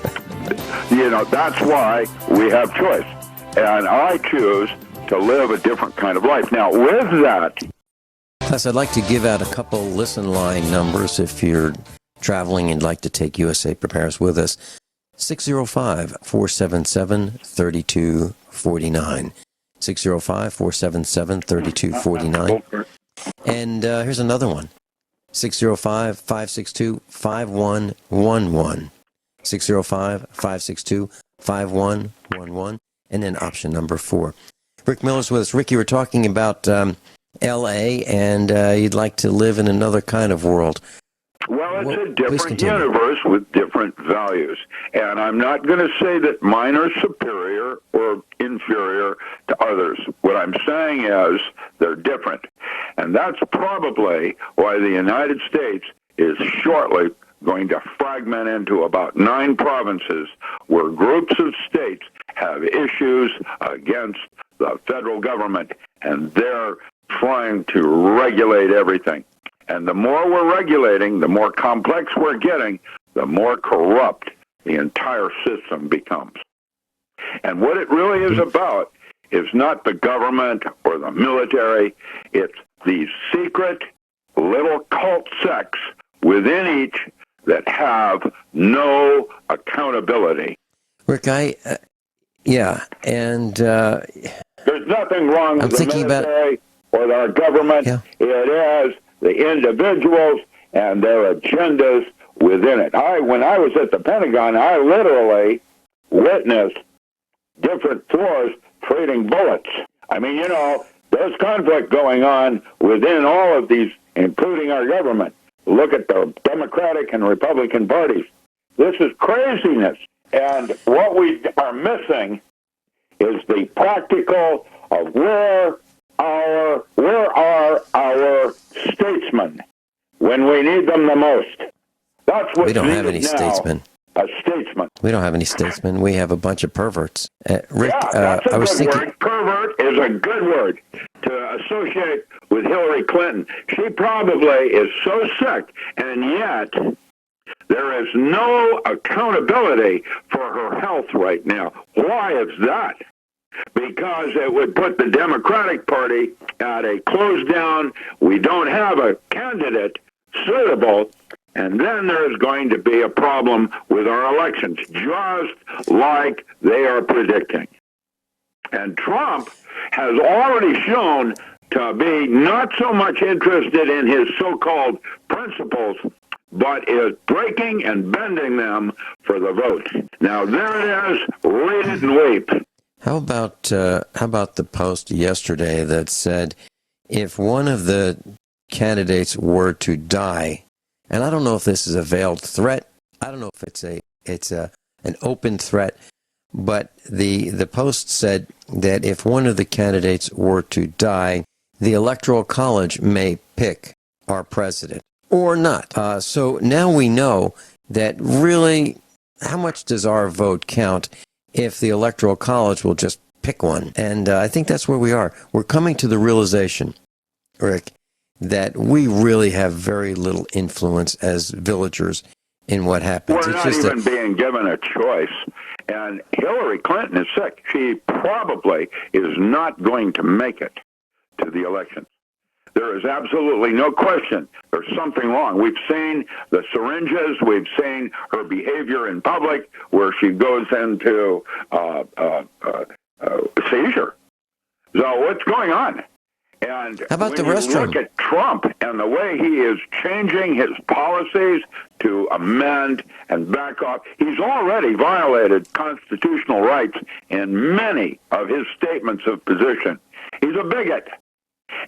That's why we have choice. And I choose to live a different kind of life. Now, with that... Plus, I'd like to give out a couple listen line numbers if you're traveling and like to take USA Prepares with us. 605-477-3249. 605-477-3249. And here's another one. 605-562-5111. 605-562-5111. And then option number 4. Rick Miller's with us. Rick, you were talking about L.A. and you'd like to live in another kind of world. Well, it's a different universe with different values. And I'm not going to say that mine are superior or inferior to others. What I'm saying is they're different. And that's probably why the United States is shortly going to fragment into about 9 provinces where groups of states have issues against the federal government, and they're trying to regulate everything. And the more we're regulating, the more complex we're getting, the more corrupt the entire system becomes. And what it really is about is not the government or the military. It's these secret little cult sects within each that have no accountability. Rick, there's nothing wrong with the military or our government. Yeah. It is the individuals and their agendas within it. When I was at the Pentagon, I literally witnessed different floors trading bullets. I mean, there's conflict going on within all of these, including our government. Look at the Democratic and Republican parties. This is craziness. And what we are missing is the practical of where are our statesmen when we need them the most. That's what we don't have any statesmen. A statesman. We don't have any statesmen. We have a bunch of perverts. Rick, that's a good word. Pervert is a good word to associate with Hillary Clinton. She probably is so sick, and yet there is no accountability for her health right now. Why is that? Because it would put the Democratic Party at a close down. We don't have a candidate suitable, and then there's going to be a problem with our elections, just like they are predicting. And Trump has already shown to be not so much interested in his so-called principles, but is breaking and bending them for the vote. Now, there it is. Read it and weep. How about the post yesterday that said if one of the candidates were to die, and I don't know if this is a veiled threat, I don't know if it's an open threat, but the post said that if one of the candidates were to die, the Electoral College may pick our president or not. So now we know that really, how much does our vote count if the Electoral College will just pick one? And I think that's where we are. We're coming to the realization, Rick, that we really have very little influence as villagers in what happens. We're not even being given a choice. And Hillary Clinton is sick. She probably is not going to make it to the election. There is absolutely no question there's something wrong. We've seen the syringes. We've seen her behavior in public where she goes into seizure. So what's going on? And how about when the restroom? Look at Trump and the way he is changing his policies to amend and back off. He's already violated constitutional rights in many of his statements of position. He's a bigot.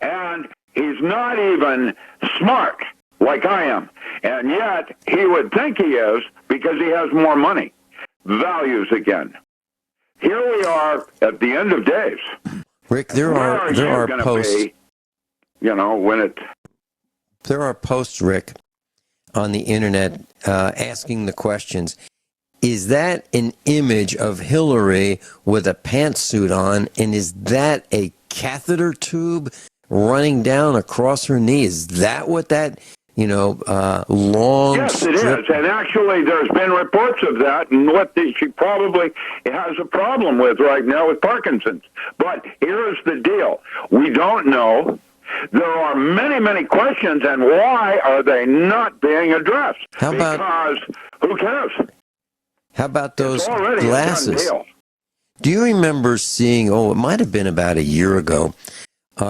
And he's not even smart like I am. And yet he would think he is because he has more money. Values again. Here we are at the end of days. Rick, there are posts. There are posts, Rick, on the internet asking the questions. Is that an image of Hillary with a pantsuit on, and is that a catheter tube running down across her knee? Is that what that long? Yes, it is. And actually, there's been reports of that, and she probably has a problem with right now with Parkinson's. But here's the deal: we don't know. There are many, many questions, and why are they not being addressed? Because who cares? How about those glasses? Do you remember seeing? Oh, it might have been about a year ago.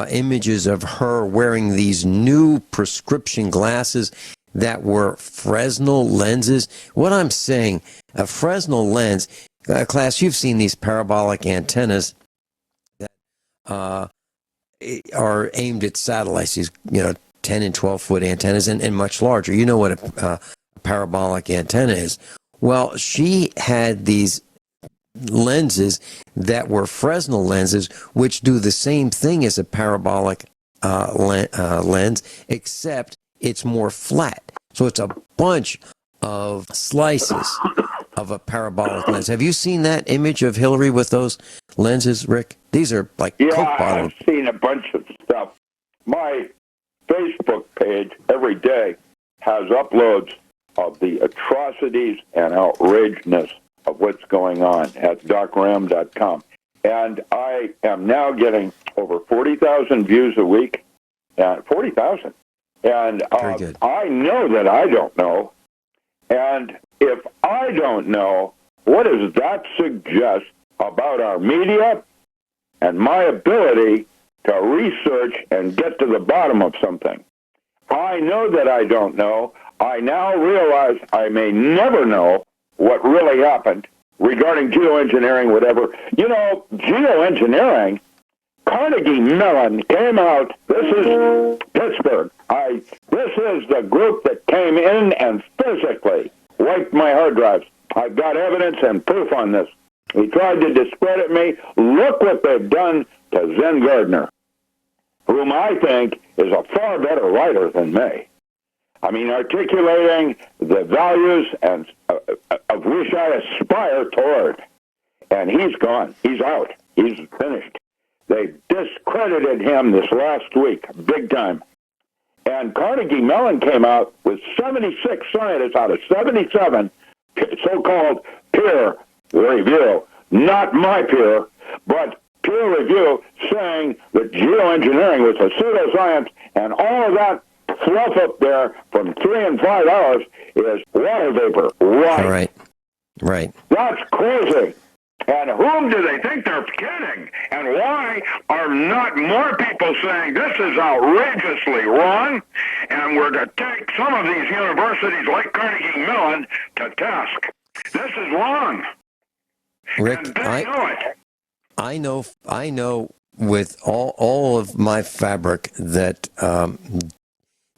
Images of her wearing these new prescription glasses that were Fresnel lenses. What I'm saying, a Fresnel lens, class, you've seen these parabolic antennas that are aimed at satellites, these 10 and 12 foot antennas and much larger. You know what a parabolic antenna is. Well, she had these lenses that were Fresnel lenses, which do the same thing as a parabolic lens, except it's more flat. So it's a bunch of slices of a parabolic lens. Have you seen that image of Hillary with those lenses, Rick? These are like Coke bottles. I've seen a bunch of stuff. My Facebook page every day has uploads of the atrocities and outrageousness of what's going on at docram.com. And I am now getting over 40,000 views a week. 40,000. And I know that I don't know. And if I don't know, what does that suggest about our media and my ability to research and get to the bottom of something? I know that I don't know. I now realize I may never know what really happened regarding geoengineering, whatever. Geoengineering, Carnegie Mellon came out. This is Pittsburgh. This is the group that came in and physically wiped my hard drives. I've got evidence and proof on this. He tried to discredit me. Look what they've done to Zen Gardner, whom I think is a far better writer than me. I mean, articulating the values and of which I aspire toward. And he's gone. He's out. He's finished. They discredited him this last week, big time. And Carnegie Mellon came out with 76 scientists out of 77 so-called peer review. Not my peer, but peer review saying that geoengineering was a pseudoscience, and all of that fluff up there from 3 and 5 hours is water vapor. Right. That's crazy. And whom do they think they're kidding? And why are not more people saying this is outrageously wrong, and we're to take some of these universities like Carnegie Mellon to task? This is wrong. Rick, and they know it. I know with all of my fabric that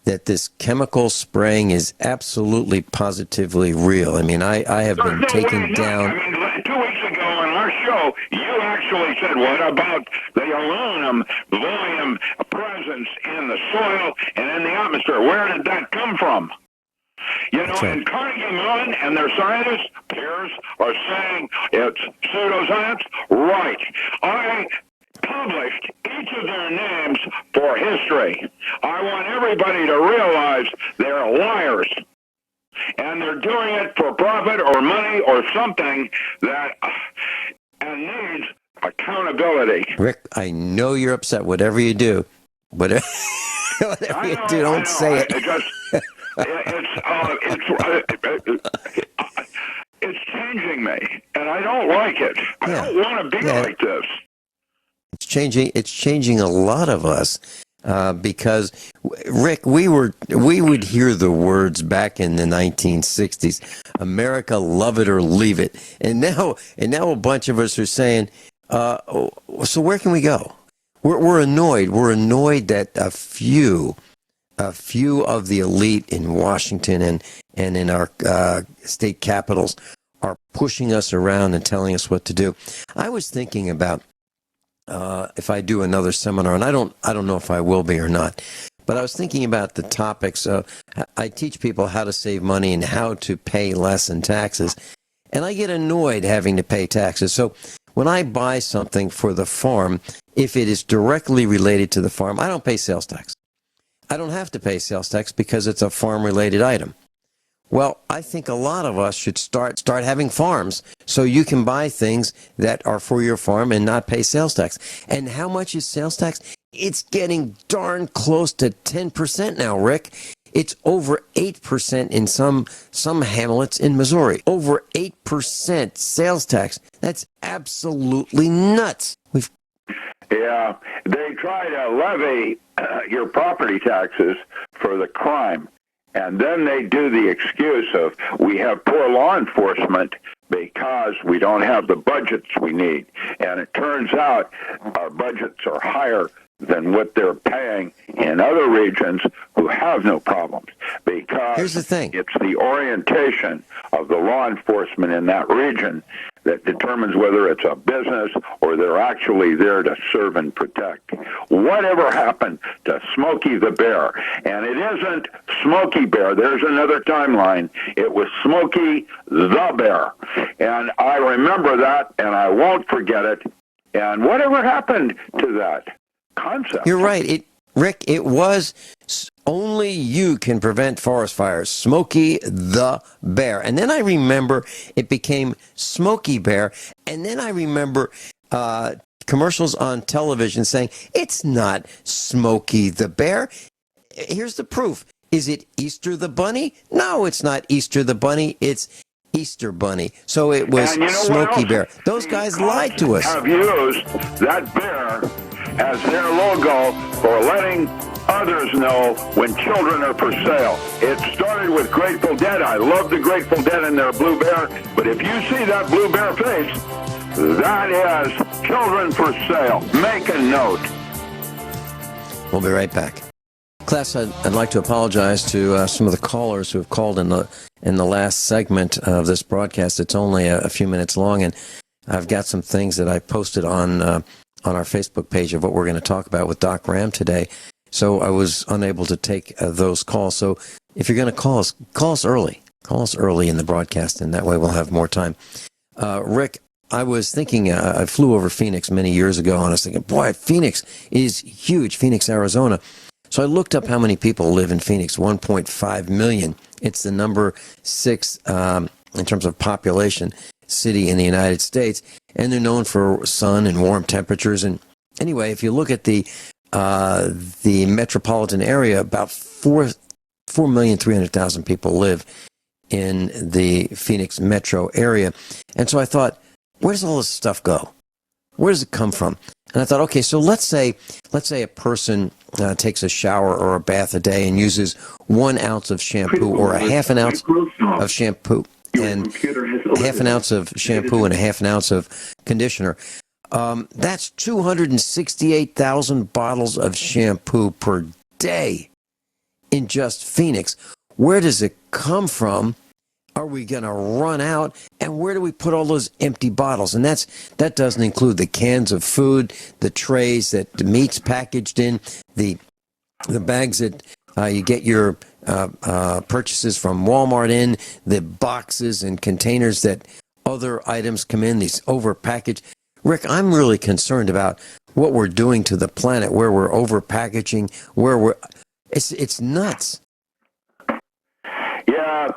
that this chemical spraying is absolutely positively real. I mean, I have been taken down. I mean, 2 weeks ago on our show, you actually said, what about the aluminum volume presence in the soil and in the atmosphere? Where did that come from? You know, and Carnegie Mellon and their scientists, peers, are saying it's pseudoscience. Right. I published each of their names for history. I want everybody to realize they're liars. And they're doing it for profit or money or something that and needs accountability. Rick, I know you're upset. Whatever you do, whatever you do, don't say it. It's changing me, and I don't like it. I don't want to be like this. It's changing a lot of us because, Rick, we would hear the words back in the 1960s, "America, love it or leave it," and now a bunch of us are saying, "So where can we go?" We're annoyed. We're annoyed that a few of the elite in Washington and in our state capitals are pushing us around and telling us what to do. I was thinking about if I do another seminar, and I don't know if I will be or not, but I was thinking about the topics. I teach people how to save money and how to pay less in taxes, and I get annoyed having to pay taxes. So when I buy something for the farm, if it is directly related to the farm, I don't pay sales tax. I don't have to pay sales tax because it's a farm-related item. Well, I think a lot of us should start having farms so you can buy things that are for your farm and not pay sales tax. And how much is sales tax? It's getting darn close to 10% now, Rick. It's over 8% in some hamlets in Missouri. Over 8% sales tax. That's absolutely nuts. Yeah, they try to levy your property taxes for the crime. And then they do the excuse of we have poor law enforcement because we don't have the budgets we need. And it turns out our budgets are higher than what they're paying in other regions who have no problems. Because here's the thing. It's the orientation of the law enforcement in that region that determines whether it's a business or they're actually there to serve and protect. Whatever happened to Smokey the Bear? And it isn't Smokey Bear. There's another timeline. It was Smokey the Bear. And I remember that, and I won't forget it. And whatever happened to that concept? You're right. Rick, it was only you can prevent forest fires. Smokey the Bear. And then I remember it became Smokey Bear. And then I remember commercials on television saying, it's not Smokey the Bear. Here's the proof. Is it Easter the Bunny? No, it's not Easter the Bunny. It's Easter Bunny. So it was Smokey Bear. Those guys lied to us. Have used that bear as their logo for letting others know when children are for sale. It started with Grateful Dead. I love the Grateful Dead and their blue bear, but if you see that blue bear face, that is children for sale. Make a note. We'll be right back. Class, I'd like to apologize to some of the callers who have called in the last segment of this broadcast. It's only a few minutes long, and I've got some things that I posted on our Facebook page of what we're going to talk about with Doc Ram today. So I was unable to take those calls. So if you're going to call us early. Call us early in the broadcast, and that way we'll have more time. Rick, I was thinking, I flew over Phoenix many years ago, and I was thinking, boy, Phoenix is huge, Phoenix, Arizona. So I looked up how many people live in Phoenix, 1.5 million. It's the number 6 in terms of population city in the United States, and they're known for sun and warm temperatures. And anyway, if you look at the metropolitan area, about 4,300,000 people live in the Phoenix metro area. And so I thought, where does all this stuff go? Where does it come from? And I thought, okay, so let's say a person takes a shower or a bath a day and uses 1 ounce of shampoo or a half an ounce of shampoo and half an ounce of shampoo and a half an ounce of conditioner. That's 268,000 bottles of shampoo per day in just Phoenix. Where does it come from? Are we going to run out? And where do we put all those empty bottles? And that doesn't include the cans of food, the trays that the meat's packaged in, the bags that you get your purchases from Walmart in, the boxes and containers that other items come in, these overpackaged. Rick, I'm really concerned about what we're doing to the planet, where we're overpackaging, it's nuts. Yeah.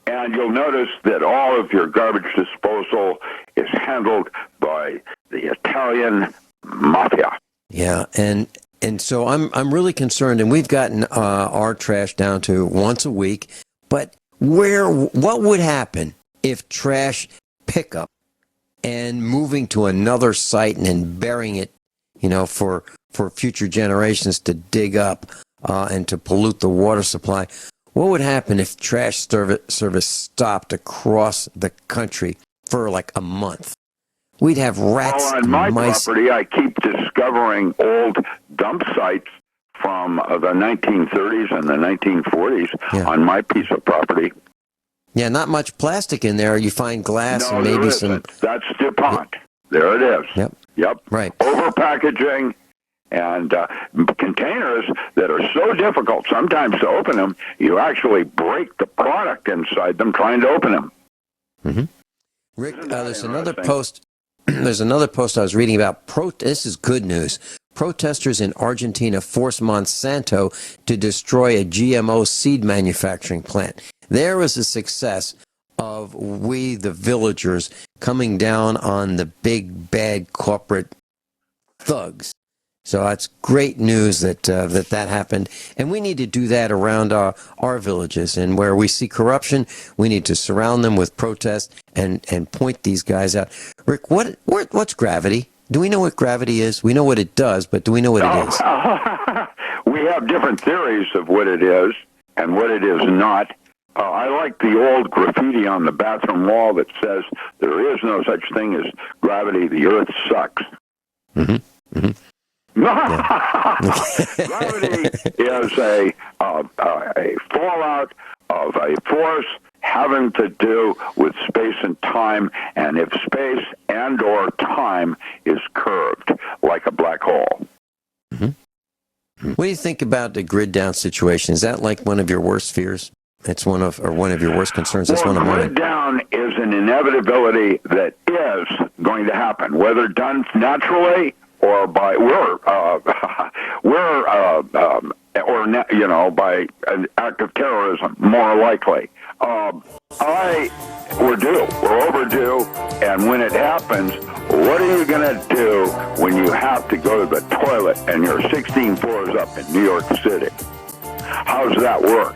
And you'll notice that all of your garbage disposal is handled by the Italian mafia. Yeah, and so I'm really concerned, and we've gotten our trash down to once a week. But what would happen if trash pickup and moving to another site and then burying it, for future generations to dig up and to pollute the water supply? What would happen if trash service stopped across the country for like a month? We'd have rats, on my mice. Property, I keep discovering old dump sites from the 1930s and the 1940s on my piece of property. Yeah, not much plastic in there. You find glass and maybe some. That's DuPont. There it is. Yep. Right. Overpackaging and containers that are so difficult sometimes to open them, you actually break the product inside them trying to open them. Mm-hmm. Rick, there's another post. There's another post I was reading about. This is good news. Protesters in Argentina forced Monsanto to destroy a GMO seed manufacturing plant. There was a success of we, the villagers, coming down on the big, bad corporate thugs. So that's great news that happened. And we need to do that around our villages. And where we see corruption, we need to surround them with protest and point these guys out. Rick, what's gravity? Do we know what gravity is? We know what it does, but do we know what it is? We have different theories of what it is and what it is not. I like the old graffiti on the bathroom wall that says there is no such thing as gravity. The earth sucks. Mm-hmm. Mm-hmm. Gravity is a fallout of a force having to do with space and time, and if space and or time is curved like a black hole. Mm-hmm. What do you think about the grid down situation? Is that like one of your worst fears? It's one of your worst concerns. That's one of mine. Grid down is an inevitability that is going to happen, whether done naturally or by by an act of terrorism, more likely. We're overdue, and when it happens, what are you going to do when you have to go to the toilet and you're 16 floors up in New York City? How's that work?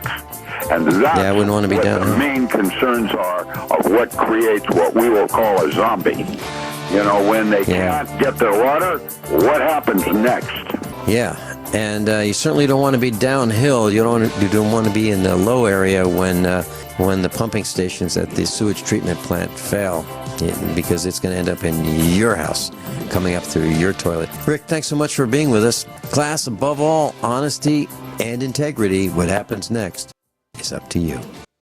And that's I wouldn't want to be what down the main concerns are of what creates what we will call a zombie. When they can't get their water, what happens next? Yeah, and you certainly don't want to be downhill. You don't want to be in the low area when the pumping stations at the sewage treatment plant fail, because it's going to end up in your house, coming up through your toilet. Rick, thanks so much for being with us. Class, above all, honesty and integrity. What happens next is up to you.